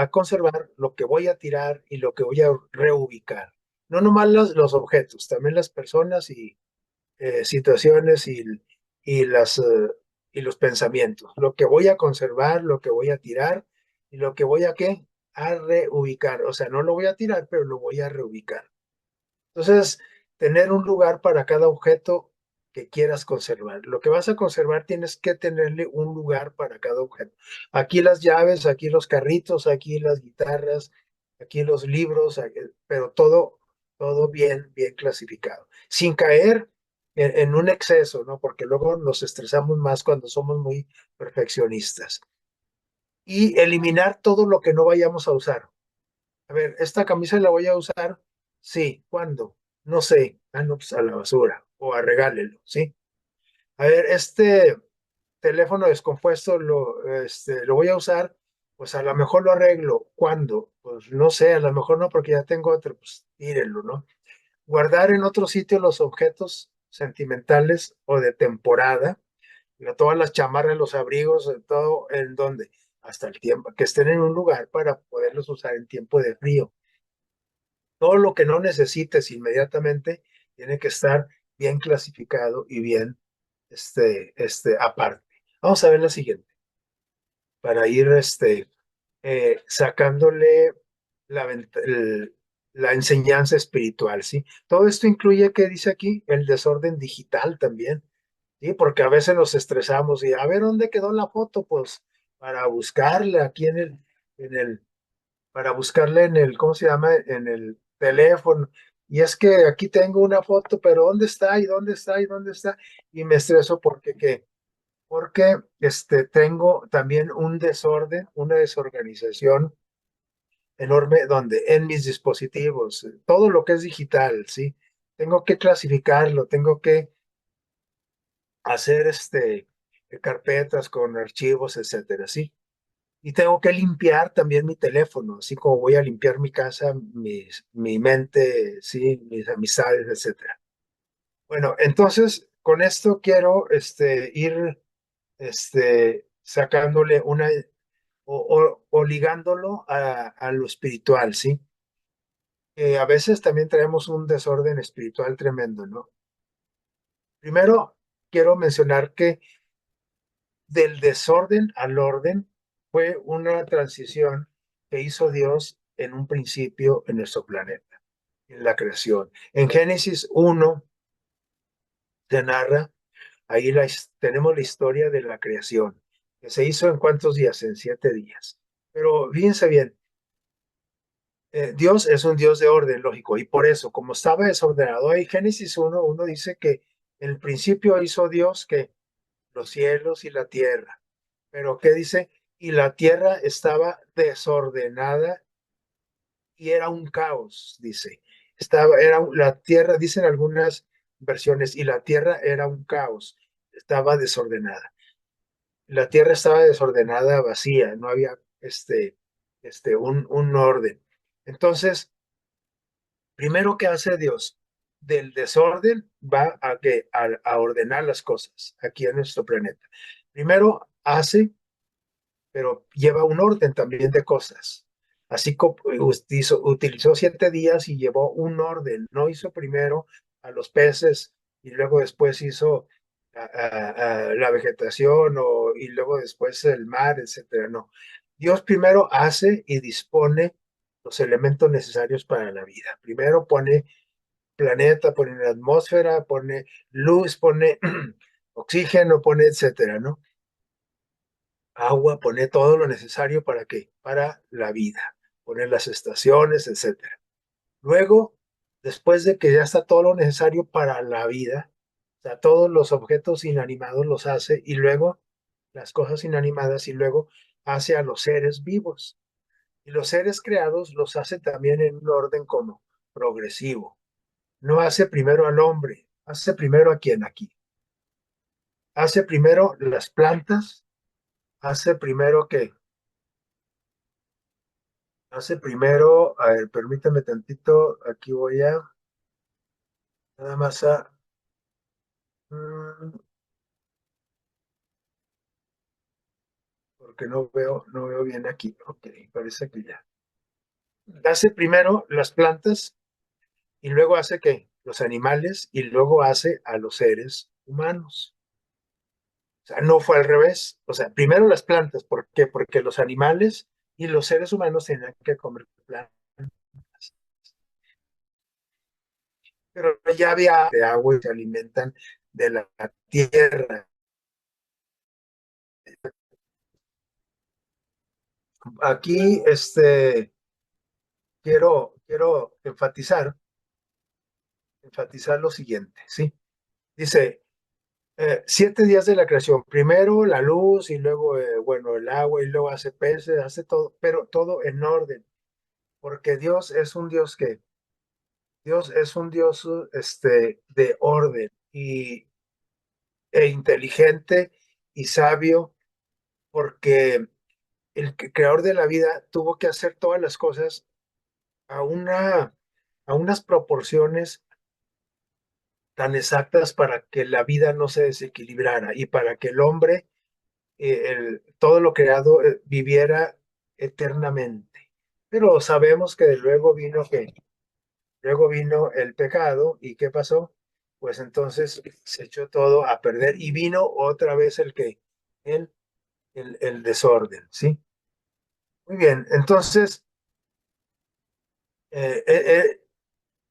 conservar, lo que voy a tirar y lo que voy a reubicar. No nomás los objetos, también las personas y situaciones y, las, y los pensamientos. Lo que voy a conservar, lo que voy a tirar y lo que voy a reubicar. O sea, no lo voy a tirar, pero lo voy a reubicar. Entonces, tener un lugar para cada objeto que quieras conservar. Lo que vas a conservar tienes que tenerle un lugar para cada objeto. Aquí las llaves, aquí los carritos, aquí las guitarras, aquí los libros, pero todo bien, bien clasificado. Sin caer en un exceso, ¿no? Porque luego nos estresamos más cuando somos muy perfeccionistas. Y eliminar todo lo que no vayamos a usar. A ver, ¿esta camisa la voy a usar? Sí. ¿Cuándo? No sé. Ah, no, pues a la basura o a regálelo, ¿sí? A ver, este teléfono descompuesto lo voy a usar, pues a lo mejor lo arreglo. ¿Cuándo? Pues no sé, a lo mejor no, porque ya tengo otro, pues tírenlo, ¿no? Guardar en otro sitio los objetos sentimentales o de temporada, todas las chamarras, los abrigos, todo en donde, hasta el tiempo, que estén en un lugar para poderlos usar en tiempo de frío. Todo lo que no necesites inmediatamente tiene que estar bien clasificado y bien aparte. Vamos a ver la siguiente, para ir sacándole la enseñanza espiritual, ¿sí? Todo esto incluye, ¿qué dice aquí? El desorden digital también, ¿sí? Porque a veces nos estresamos y a ver dónde quedó la foto, pues para buscarla aquí para buscarle en el, ¿cómo se llama? En el teléfono. Y es que aquí tengo una foto, pero ¿dónde está? ¿Y dónde está? ¿Y dónde está? Y me estreso porque, ¿qué? Porque tengo también un desorden, una desorganización enorme donde en mis dispositivos, todo lo que es digital, ¿sí? Tengo que clasificarlo, tengo que hacer carpetas con archivos, etcétera, ¿sí? Y tengo que limpiar también mi teléfono, así como voy a limpiar mi casa, mi mente, sí, mis amistades, etcétera. Bueno, entonces con esto quiero ir sacándole una o ligándolo a lo espiritual, ¿sí? A veces también traemos un desorden espiritual tremendo, ¿no? Primero, quiero mencionar que del desorden al orden fue una transición que hizo Dios en un principio en nuestro planeta, en la creación. En Génesis 1 se narra, ahí tenemos la historia de la creación, que se hizo en cuántos días, en 7 días. Pero fíjense bien, Dios es un Dios de orden, lógico, y por eso, como estaba desordenado, ahí Génesis 1 dice que en el principio hizo Dios que los cielos y la tierra. Pero ¿qué dice? Y la tierra estaba desordenada y era un caos, dice. La tierra, dicen algunas versiones, y la tierra era un caos, estaba desordenada. La tierra estaba desordenada, vacía, no había un orden. Entonces, primero que hace Dios, del desorden va a ordenar las cosas aquí en nuestro planeta. Primero hace, pero lleva un orden también de cosas. Así como utilizó 7 días y llevó un orden. No hizo primero a los peces y luego después hizo a la vegetación y luego después el mar, etcétera. No. Dios primero hace y dispone los elementos necesarios para la vida. Primero pone planeta, pone la atmósfera, pone luz, pone oxígeno, pone etcétera, ¿no? Agua, pone todo lo necesario para qué, para la vida, pone las estaciones, etcétera. Luego, después de que ya está todo lo necesario para la vida, o sea, todos los objetos inanimados los hace y luego las cosas inanimadas y luego hace a los seres vivos. Y los seres creados los hace también en un orden como progresivo. No hace primero al hombre, hace primero a quién aquí. Hace primero las plantas, hace primero que, hace primero, a ver, permítame tantito, aquí voy a, nada más a, mm, porque no veo bien aquí. Ok, parece que ya. Hace primero las plantas y luego hace que los animales y luego hace a los seres humanos. O sea, no fue al revés. O sea, primero las plantas. ¿Por qué? Porque los animales y los seres humanos tenían que comer plantas. Pero ya había de agua y se alimentan de la tierra. Aquí, quiero enfatizar lo siguiente, ¿sí? Dice, 7 días de la creación. Primero la luz y luego, bueno, el agua y luego hace peces, hace todo, pero todo en orden, porque Dios es un Dios, de orden e inteligente y sabio, porque creador de la vida tuvo que hacer todas las cosas a a unas proporciones tan exactas para que la vida no se desequilibrara y para que el hombre, todo lo creado, viviera eternamente. Pero sabemos que luego vino el pecado y ¿qué pasó? Pues entonces se echó todo a perder y vino otra vez el, el desorden, ¿sí? Muy bien, entonces, eh, eh, eh,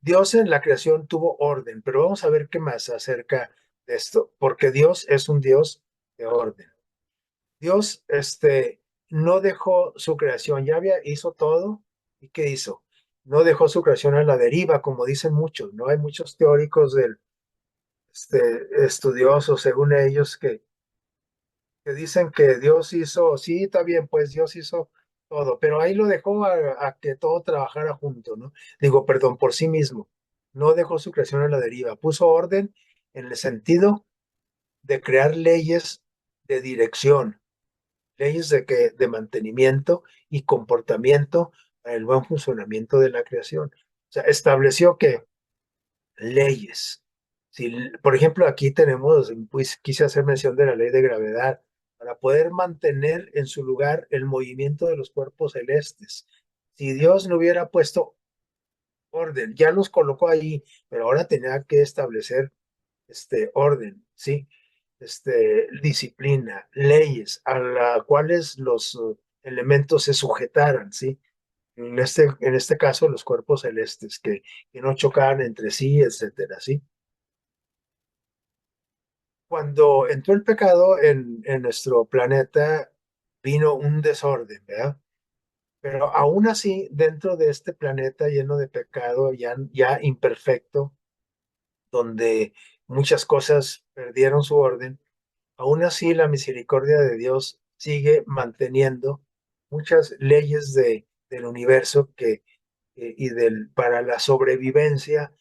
Dios en la creación tuvo orden, pero vamos a ver qué más acerca de esto, porque Dios es un Dios de orden. Dios, no dejó su creación, hizo todo, ¿y qué hizo? No dejó su creación a la deriva, como dicen muchos, ¿no? Hay muchos teóricos estudiosos, según ellos, que dicen que Dios hizo, sí, está bien, pues Dios hizo todo, pero ahí lo dejó a que todo trabajara junto, ¿no? Digo, perdón, por sí mismo. No dejó su creación a la deriva, puso orden en el sentido de crear leyes de dirección, leyes de mantenimiento y comportamiento para el buen funcionamiento de la creación. O sea, estableció que leyes. Si, por ejemplo, aquí tenemos, pues quise hacer mención de la ley de gravedad, para poder mantener en su lugar el movimiento de los cuerpos celestes. Si Dios no hubiera puesto orden, ya los colocó ahí, pero ahora tenía que establecer orden, ¿sí? Disciplina, leyes a las cuales los elementos se sujetaran, ¿sí? En este caso, los cuerpos celestes, que no chocaran entre sí, etcétera, ¿sí? Cuando entró el pecado en nuestro planeta, vino un desorden, ¿verdad? Pero aún así, dentro de este planeta lleno de pecado, ya imperfecto, donde muchas cosas perdieron su orden, aún así la misericordia de Dios sigue manteniendo muchas leyes del universo para la sobrevivencia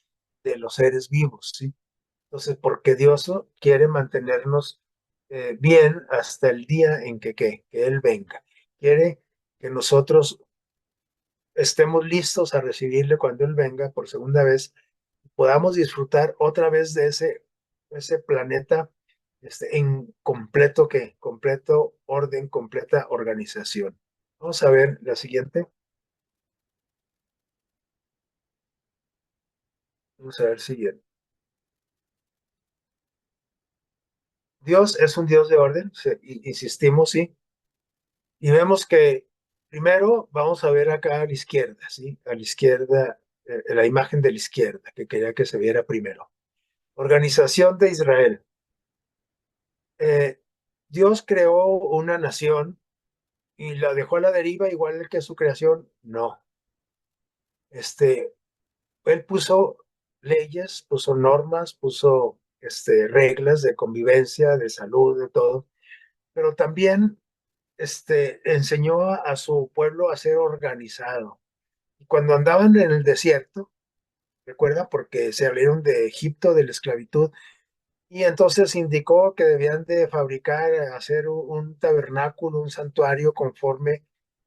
de los seres vivos, ¿sí? Entonces, porque Dios quiere mantenernos, bien hasta el día en que Él venga. Quiere que nosotros estemos listos a recibirle cuando Él venga por segunda vez, podamos disfrutar otra vez de ese planeta, en completo orden, completa organización. Vamos a ver la siguiente. Vamos a ver siguiente. Dios es un Dios de orden, insistimos, sí. Y vemos que primero vamos a ver acá a la izquierda, ¿sí? A la izquierda, la imagen de la izquierda, que quería que se viera primero. Organización de Israel. Dios creó una nación y la dejó a la deriva igual que su creación. No. Él puso leyes, puso normas, puso reglas de convivencia, de salud, de todo, pero también enseñó a su pueblo a ser organizado. Y cuando andaban en el desierto, recuerda, porque se abrieron de Egipto, de la esclavitud, y entonces indicó que debían de fabricar, hacer un tabernáculo, un santuario conforme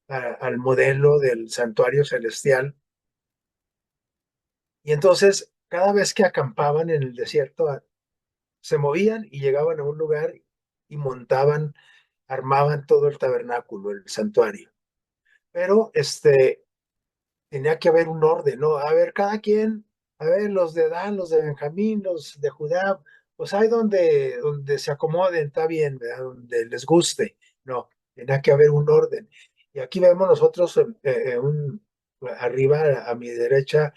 al modelo del santuario celestial. Y entonces, cada vez que acampaban en el desierto, se movían y llegaban a un lugar y montaban, armaban todo el tabernáculo, el santuario. Pero tenía que haber un orden, ¿no? A ver, cada quien, a ver, los de Dan, los de Benjamín, los de Judá, pues hay donde se acomoden, está bien, ¿verdad? Donde les guste. No, tenía que haber un orden. Y aquí vemos nosotros arriba a mi derecha,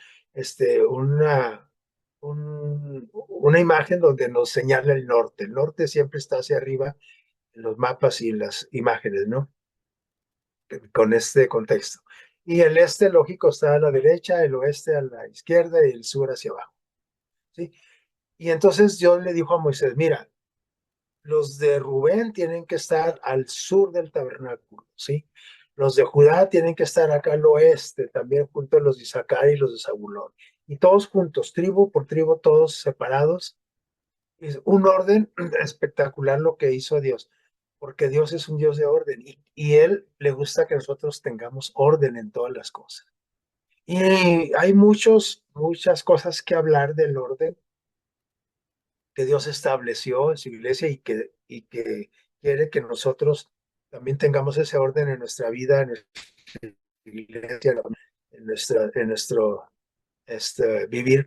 una imagen donde nos señala el norte. El norte siempre está hacia arriba en los mapas y en las imágenes, ¿no? Con este contexto. Y el este, lógico, está a la derecha, el oeste a la izquierda y el sur hacia abajo. ¿Sí? Y entonces Dios le dijo a Moisés, mira, los de Rubén tienen que estar al sur del tabernáculo, ¿sí? Los de Judá tienen que estar acá al oeste, también junto a los de Isaacar y los de Zabulón. Y todos juntos, tribu por tribu, todos separados. Es un orden espectacular lo que hizo Dios, porque Dios es un Dios de orden y Él le gusta que nosotros tengamos orden en todas las cosas. Y hay muchas cosas que hablar del orden que Dios estableció en su iglesia y que quiere que nosotros también tengamos ese orden en nuestra vida, en nuestra iglesia, en nuestro vivir.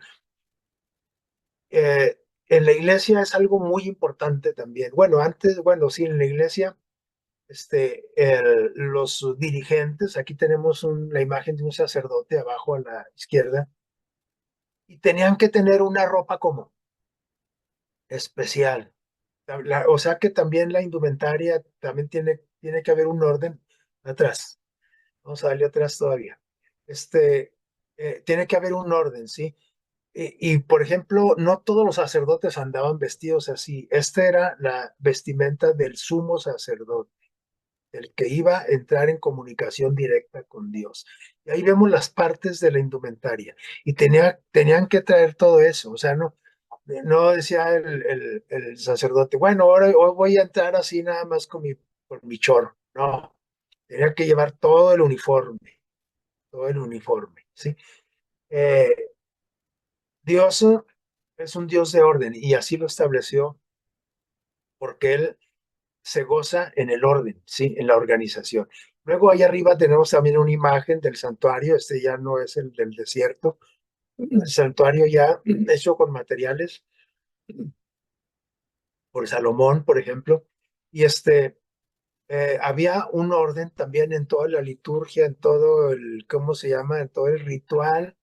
Eh, en la iglesia es algo muy importante también. Bueno, antes, bueno, sí, en la iglesia, los dirigentes, aquí tenemos la imagen de un sacerdote abajo a la izquierda, y tenían que tener una ropa como especial. O sea que también la indumentaria también tiene que haber un orden atrás. Vamos a darle atrás todavía. Tiene que haber un orden, ¿sí? Por ejemplo, no todos los sacerdotes andaban vestidos así. Esta era la vestimenta del sumo sacerdote, el que iba a entrar en comunicación directa con Dios. Y ahí vemos las partes de la indumentaria. Y tenían que traer todo eso. O sea, no decía el sacerdote, bueno, ahora hoy voy a entrar así nada más con mi chorro. No, tenía que llevar todo el uniforme, ¿sí? Eh, Dios es un Dios de orden y así lo estableció porque Él se goza en el orden, ¿sí? En la organización. Luego ahí arriba tenemos también una imagen del santuario, ya no es el del desierto, el santuario ya hecho con materiales por Salomón, por ejemplo, y había un orden también en toda la liturgia, en todo ¿cómo se llama? En todo el ritual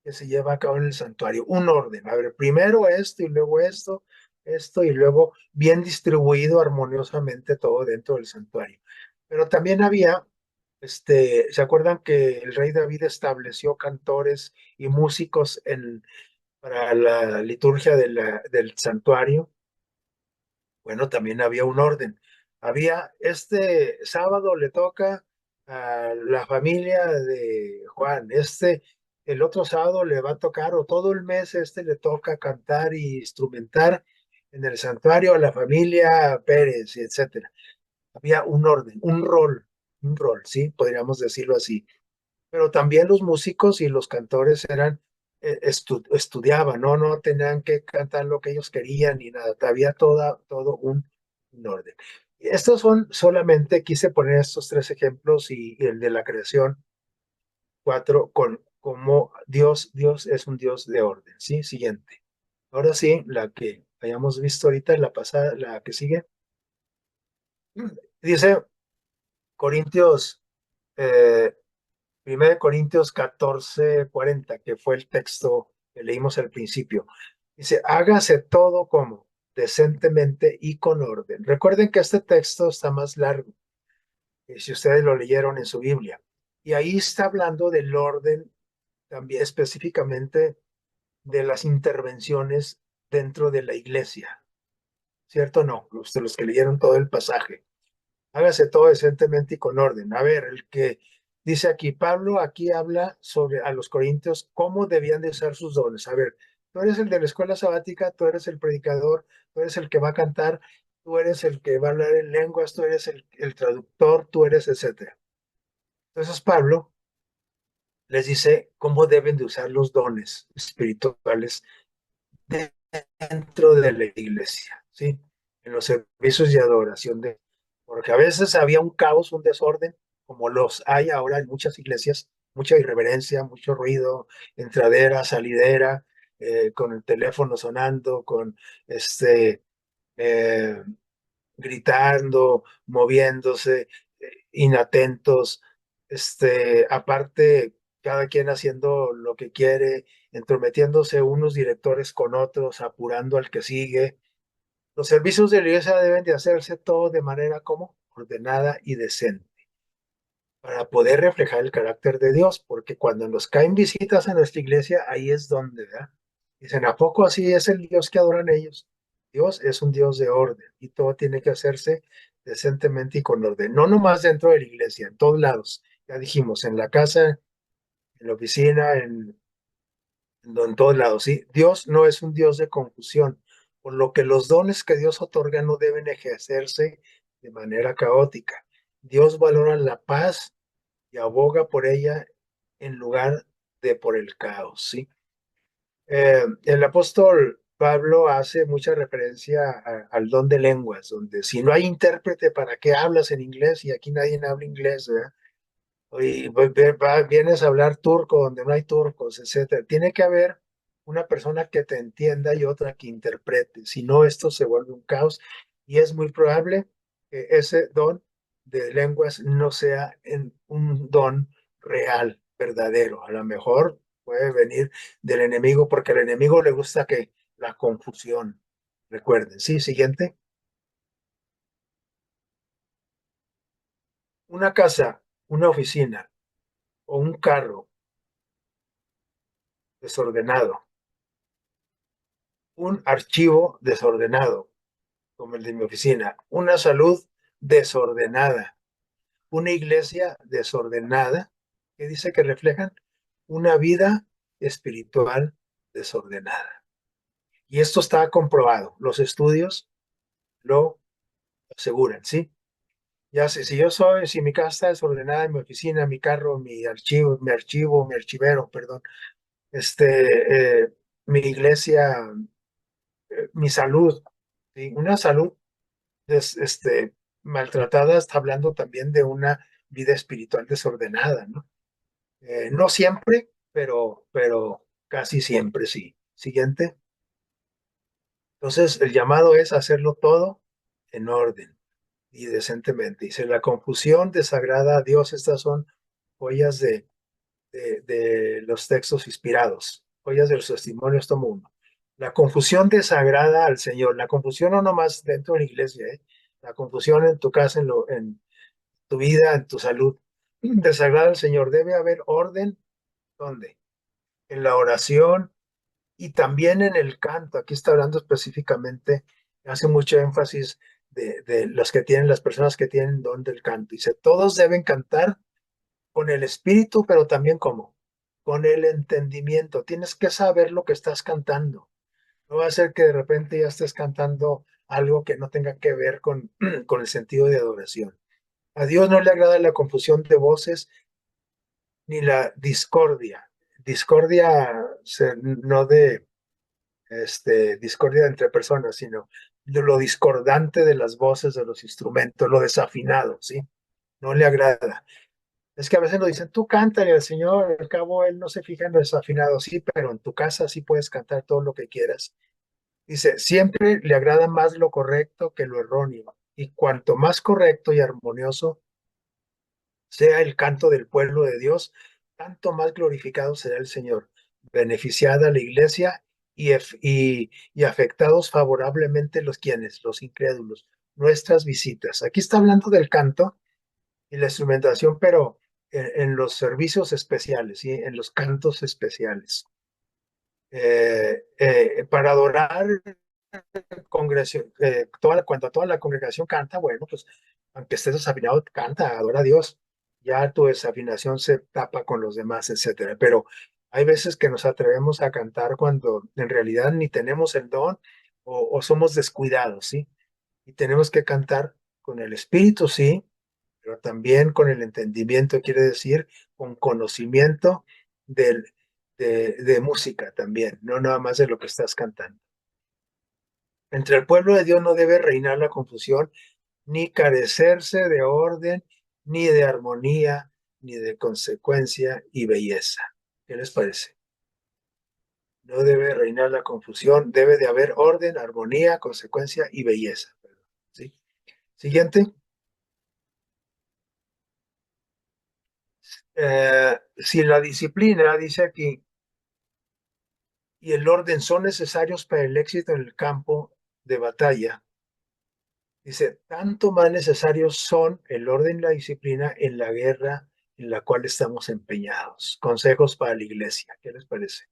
que se lleva a cabo en el santuario. Un orden. A ver, primero esto y luego esto y luego bien distribuido armoniosamente todo dentro del santuario. Pero también había, ¿se acuerdan que el rey David estableció cantores y músicos para la liturgia del santuario? Bueno, también había un orden. Este sábado le toca a la familia de Juan, el otro sábado le va a tocar, o todo el mes le toca cantar y instrumentar en el santuario a la familia Pérez, etcétera. Había un orden, un rol, sí, podríamos decirlo así. Pero también los músicos y los cantores estudiaban, ¿no? No tenían que cantar lo que ellos querían ni nada, había todo un orden. Estos son solamente, quise poner estos tres ejemplos y el de la creación, cuatro, con como Dios es un Dios de orden, ¿sí? Siguiente. Ahora sí, la que hayamos visto ahorita, la pasada, la que sigue, dice Corintios 1 Corintios 14:40, que fue el texto que leímos al principio. Dice, hágase todo como decentemente y con orden. Recuerden que este texto está más largo, si ustedes lo leyeron en su Biblia. Y ahí está hablando del orden, también específicamente de las intervenciones dentro de la iglesia. ¿Cierto o no? Los que leyeron todo el pasaje. Hágase todo decentemente y con orden. A ver, el que dice aquí, Pablo aquí habla sobre a los corintios cómo debían de usar sus dones. A ver, tú eres el de la escuela sabática, tú eres el predicador, tú eres el que va a cantar, tú eres el que va a hablar en lenguas, tú eres el traductor, tú eres, etcétera. Entonces Pablo les dice cómo deben de usar los dones espirituales dentro de la iglesia, ¿sí? En los servicios de adoración porque a veces había un caos, un desorden, como los hay ahora en muchas iglesias, mucha irreverencia, mucho ruido, entradera, salidera, con el teléfono sonando, con eh, gritando, moviéndose, inatentos, aparte, cada quien haciendo lo que quiere, entrometiéndose unos directores con otros, apurando al que sigue. Los servicios de la iglesia deben de hacerse todo de manera como ordenada y decente para poder reflejar el carácter de Dios, porque cuando nos caen visitas a nuestra iglesia, ahí es donde, ¿verdad? Dicen, ¿a poco así es el Dios que adoran ellos? Dios es un Dios de orden y todo tiene que hacerse decentemente y con orden, no nomás dentro de la iglesia, en todos lados. Ya dijimos, en la casa, en la oficina, en todos lados, ¿sí? Dios no es un Dios de confusión, por lo que los dones que Dios otorga no deben ejercerse de manera caótica. Dios valora la paz y aboga por ella en lugar de por el caos, ¿sí? El apóstol Pablo hace mucha referencia al don de lenguas, donde si no hay intérprete, ¿para qué hablas en inglés? Y aquí nadie habla inglés, ¿verdad? Y vienes a hablar turco donde no hay turcos, etcétera. Tiene que haber una persona que te entienda y otra que interprete. Si no, esto se vuelve un caos y es muy probable que ese don de lenguas no sea un don real, verdadero. A lo mejor puede venir del enemigo porque al enemigo le gusta que la confusión. Recuerden, sí, siguiente. Una casa, una oficina o un carro desordenado, un archivo desordenado, como el de mi oficina, una salud desordenada, una iglesia desordenada, que dice que reflejan una vida espiritual desordenada. Y esto está comprobado, los estudios lo aseguran, ¿sí? Ya sé, si mi casa está desordenada, mi oficina, mi carro, mi archivero, perdón, este, mi iglesia, mi salud, ¿sí? Una salud maltratada, está hablando también de una vida espiritual desordenada, ¿no? No siempre, pero casi siempre sí. Siguiente. Entonces, el llamado es hacerlo todo en orden y decentemente. Dice, la confusión desagrada a Dios. Estas son joyas de los textos inspirados, joyas de los testimonios, tomo uno. La confusión desagrada al Señor. La confusión no nomás dentro de la iglesia, ¿eh? La confusión en tu casa, en tu vida, en tu salud. Desagrada al Señor. Debe haber orden. ¿Dónde? En la oración y también en el canto. Aquí está hablando específicamente, hace mucho énfasis de los que tienen, las personas que tienen don del canto. Dice, todos deben cantar con el espíritu, pero también ¿cómo? Con el entendimiento. Tienes que saber lo que estás cantando. No va a ser que de repente ya estés cantando algo que no tenga que ver con el sentido de adoración. A Dios no le agrada la confusión de voces ni la discordia. Discordia no de discordia entre personas, sino de lo discordante de las voces de los instrumentos, lo desafinado, ¿sí? No le agrada. Es que a veces nos dicen, tú cántale al Señor, al cabo Él no se fija en lo desafinado, sí, pero en tu casa sí puedes cantar todo lo que quieras. Dice, siempre le agrada más lo correcto que lo erróneo, y cuanto más correcto y armonioso sea el canto del pueblo de Dios, tanto más glorificado será el Señor, beneficiada la iglesia y afectados favorablemente los quienes, los incrédulos, nuestras visitas. Aquí está hablando del canto y la instrumentación, pero en los servicios especiales, ¿sí? En los cantos especiales. Para adorar congregación, cuando toda la congregación canta, bueno, pues aunque estés desafinado, canta, adora a Dios. Ya tu desafinación se tapa con los demás, etcétera. Pero hay veces que nos atrevemos a cantar cuando en realidad ni tenemos el don o somos descuidados, ¿sí? Y tenemos que cantar con el espíritu, sí, pero también con el entendimiento, quiere decir con conocimiento del, de música también, no nada más de lo que estás cantando. Entre el pueblo de Dios no debe reinar la confusión, ni carecerse de orden, ni de armonía, ni de consecuencia y belleza. ¿Qué les parece? No debe reinar la confusión, debe de haber orden, armonía, consecuencia y belleza. ¿Sí? Siguiente. Si la disciplina, dice aquí, y el orden son necesarios para el éxito en el campo de batalla, dice, tanto más necesarios son el orden y la disciplina en la guerra en la cual estamos empeñados. Consejos para la iglesia. ¿Qué les parece?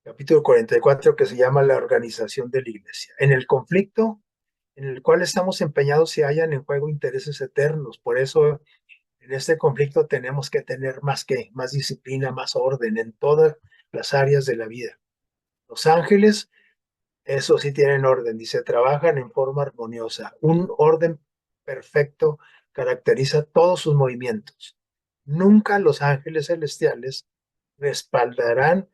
Capítulo 44 que se llama la organización de la iglesia. En el conflicto en el cual estamos empeñados se hallan en juego intereses eternos. Por eso en este conflicto tenemos que tener más disciplina, más orden en todas las áreas de la vida. Los ángeles, eso sí tienen orden, dice, trabajan en forma armoniosa. Un orden perfecto caracteriza todos sus movimientos. Nunca los ángeles celestiales respaldarán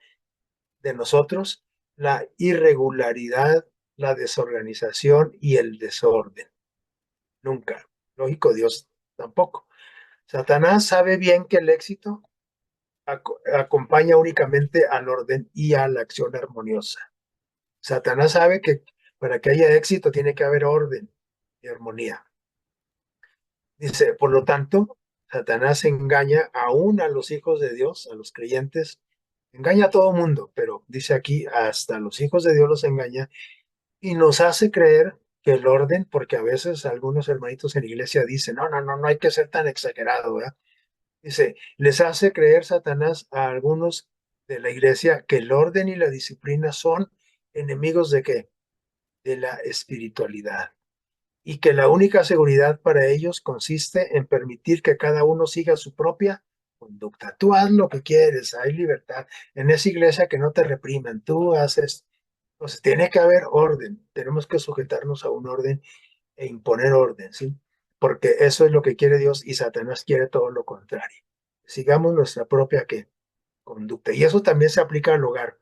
de nosotros la irregularidad, la desorganización y el desorden. Nunca. Lógico, Dios tampoco. Satanás sabe bien que el éxito acompaña únicamente al orden y a la acción armoniosa. Satanás sabe que para que haya éxito tiene que haber orden y armonía. Dice, por lo tanto, Satanás engaña aún a los hijos de Dios, a los creyentes, engaña a todo mundo, pero dice aquí, hasta los hijos de Dios los engaña y nos hace creer que el orden, porque a veces algunos hermanitos en la iglesia dicen, no hay que ser tan exagerado, ¿verdad? Dice, les hace creer Satanás a algunos de la iglesia que el orden y la disciplina son enemigos de qué? De la espiritualidad. Y que la única seguridad para ellos consiste en permitir que cada uno siga su propia conducta. Tú haz lo que quieres, hay libertad. En esa iglesia que no te repriman, tú haces. Entonces, tiene que haber orden. Tenemos que sujetarnos a un orden e imponer orden, ¿sí? Porque eso es lo que quiere Dios y Satanás quiere todo lo contrario. Sigamos nuestra propia ¿qué? Conducta. Y eso también se aplica al hogar.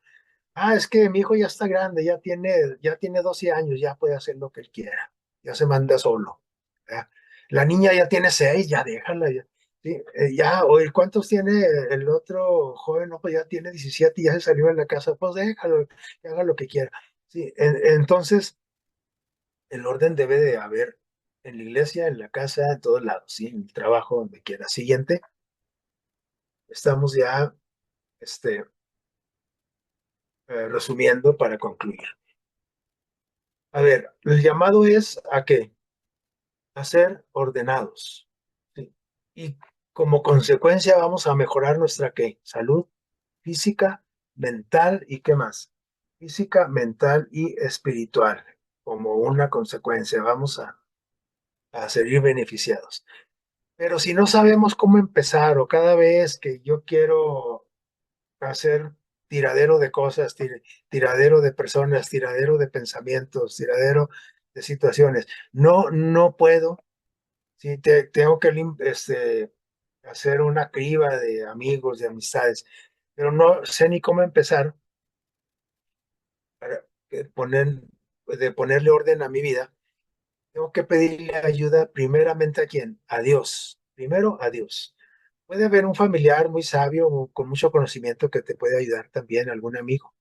Es que mi hijo ya está grande, ya tiene 12 años, ya puede hacer lo que él quiera, ya se manda solo. ¿Verdad? La niña ya tiene 6, ya déjala. Ya, ¿sí? Ya, o ¿cuántos tiene el otro joven? No, pues ya tiene 17 y ya se salió de la casa, pues déjalo, que haga lo que quiera. Sí, entonces, el orden debe de haber en la iglesia, en la casa, en todos lados, ¿sí? En el trabajo, donde quiera. Siguiente, estamos ya este, resumiendo para concluir. A ver, el llamado es ¿a qué? A ser ordenados. ¿Sí? Y como consecuencia vamos a mejorar nuestra ¿qué? Salud física, mental y ¿qué más? Física, mental y espiritual. Como una consecuencia vamos a salir beneficiados. Pero si no sabemos cómo empezar o cada vez que yo quiero hacer tiradero de cosas, tiradero de personas, tiradero de pensamientos, tiradero de situaciones, no puedo, sí, tengo que hacer una criba de amigos, de amistades, pero no sé ni cómo empezar para ponerle orden a mi vida. Tengo que pedirle ayuda primeramente a quién, a Dios, primero a Dios. Puede haber un familiar muy sabio o con mucho conocimiento que te puede ayudar también, algún amigo,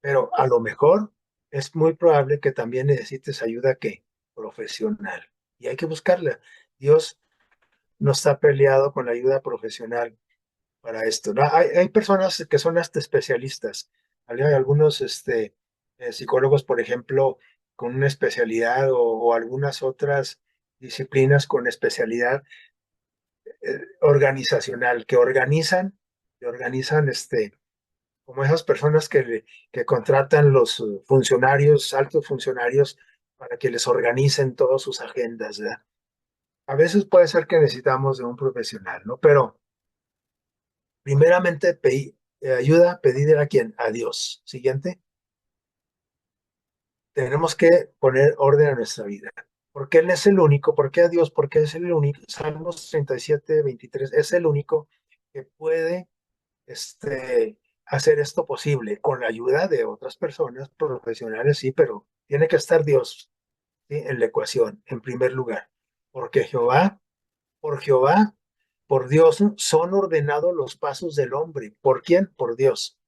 pero a lo mejor es muy probable que también necesites ayuda que profesional y hay que buscarla. Dios no está peleado con la ayuda profesional. para esto, ¿no? Hay personas que son hasta especialistas. Hay algunos psicólogos, por ejemplo, con una especialidad o algunas otras disciplinas con especialidad organizacional, que organizan como esas personas que contratan los funcionarios, altos funcionarios, para que les organicen todas sus agendas, ¿verdad? A veces puede ser que necesitamos de un profesional, ¿no? Pero primeramente ayuda, pedir a quién, a Dios. Siguiente, tenemos que poner orden a nuestra vida. Porque Él es el único, ¿por qué a Dios? Porque es el único, Salmos 37:23, es el único que puede hacer esto posible con la ayuda de otras personas profesionales, sí, pero tiene que estar Dios, ¿sí?, en la ecuación, en primer lugar. Porque por Jehová, por Dios, son ordenados los pasos del hombre. ¿Por quién? Por Dios.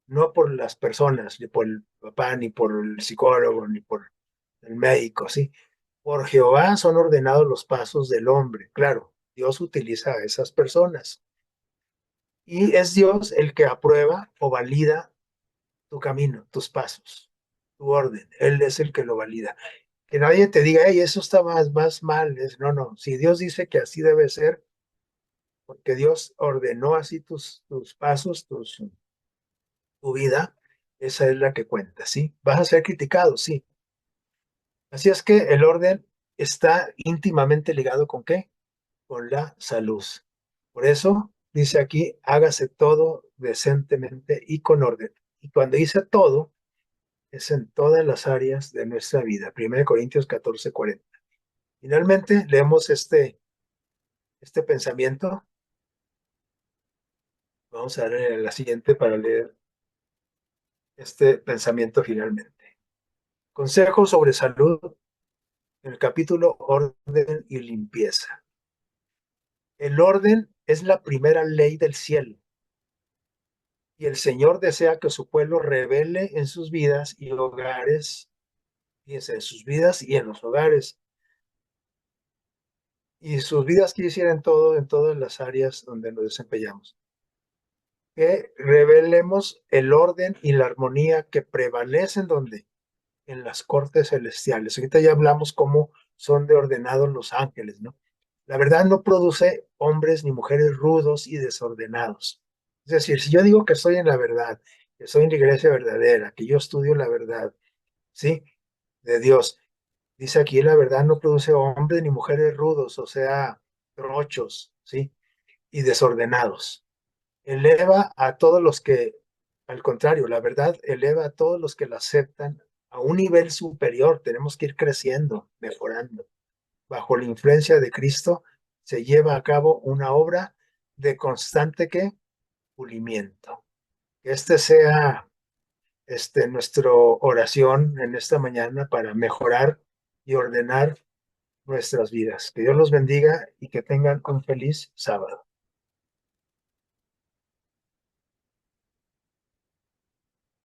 No por las personas, ni por el papá, ni por el psicólogo, ni por el médico, ¿sí? Por Jehová son ordenados los pasos del hombre. Claro, Dios utiliza a esas personas. Y es Dios el que aprueba o valida tu camino, tus pasos, tu orden. Él es el que lo valida. Que nadie te diga, hey, eso está más mal. No, no. Si Dios dice que así debe ser, porque Dios ordenó así tus pasos, tu vida, esa es la que cuenta, ¿sí? Vas a ser criticado, sí. Así es que el orden está íntimamente ligado ¿con qué? Con la salud. Por eso dice aquí, hágase todo decentemente y con orden. Y cuando dice todo, es en todas las áreas de nuestra vida. 1 Corintios 14:40. Finalmente, leemos este pensamiento. Vamos a ver la siguiente para leer este pensamiento finalmente. Consejo sobre salud en el capítulo Orden y Limpieza. El orden es la primera ley del cielo y el Señor desea que su pueblo revele en sus vidas y hogares, fíjense, en sus vidas y en los hogares. Y sus vidas quiere decir en todas las áreas donde nos desempeñamos. Que revelemos el orden y la armonía que prevalecen donde en las cortes celestiales. Ahorita ya hablamos cómo son de ordenados los ángeles, ¿no? La verdad no produce hombres ni mujeres rudos y desordenados. Es decir, si yo digo que estoy en la verdad, que estoy en la iglesia verdadera, que yo estudio la verdad, ¿sí? De Dios. Dice aquí, la verdad no produce hombres ni mujeres rudos, o sea, trochos, ¿sí? Y desordenados. Eleva a todos los que, al contrario, la verdad eleva a todos los que la aceptan a un nivel superior. Tenemos que ir creciendo, mejorando. Bajo la influencia de Cristo se lleva a cabo una obra de constante ¿qué? Pulimiento. Que sea nuestra oración en esta mañana para mejorar y ordenar nuestras vidas. Que Dios los bendiga y que tengan un feliz sábado.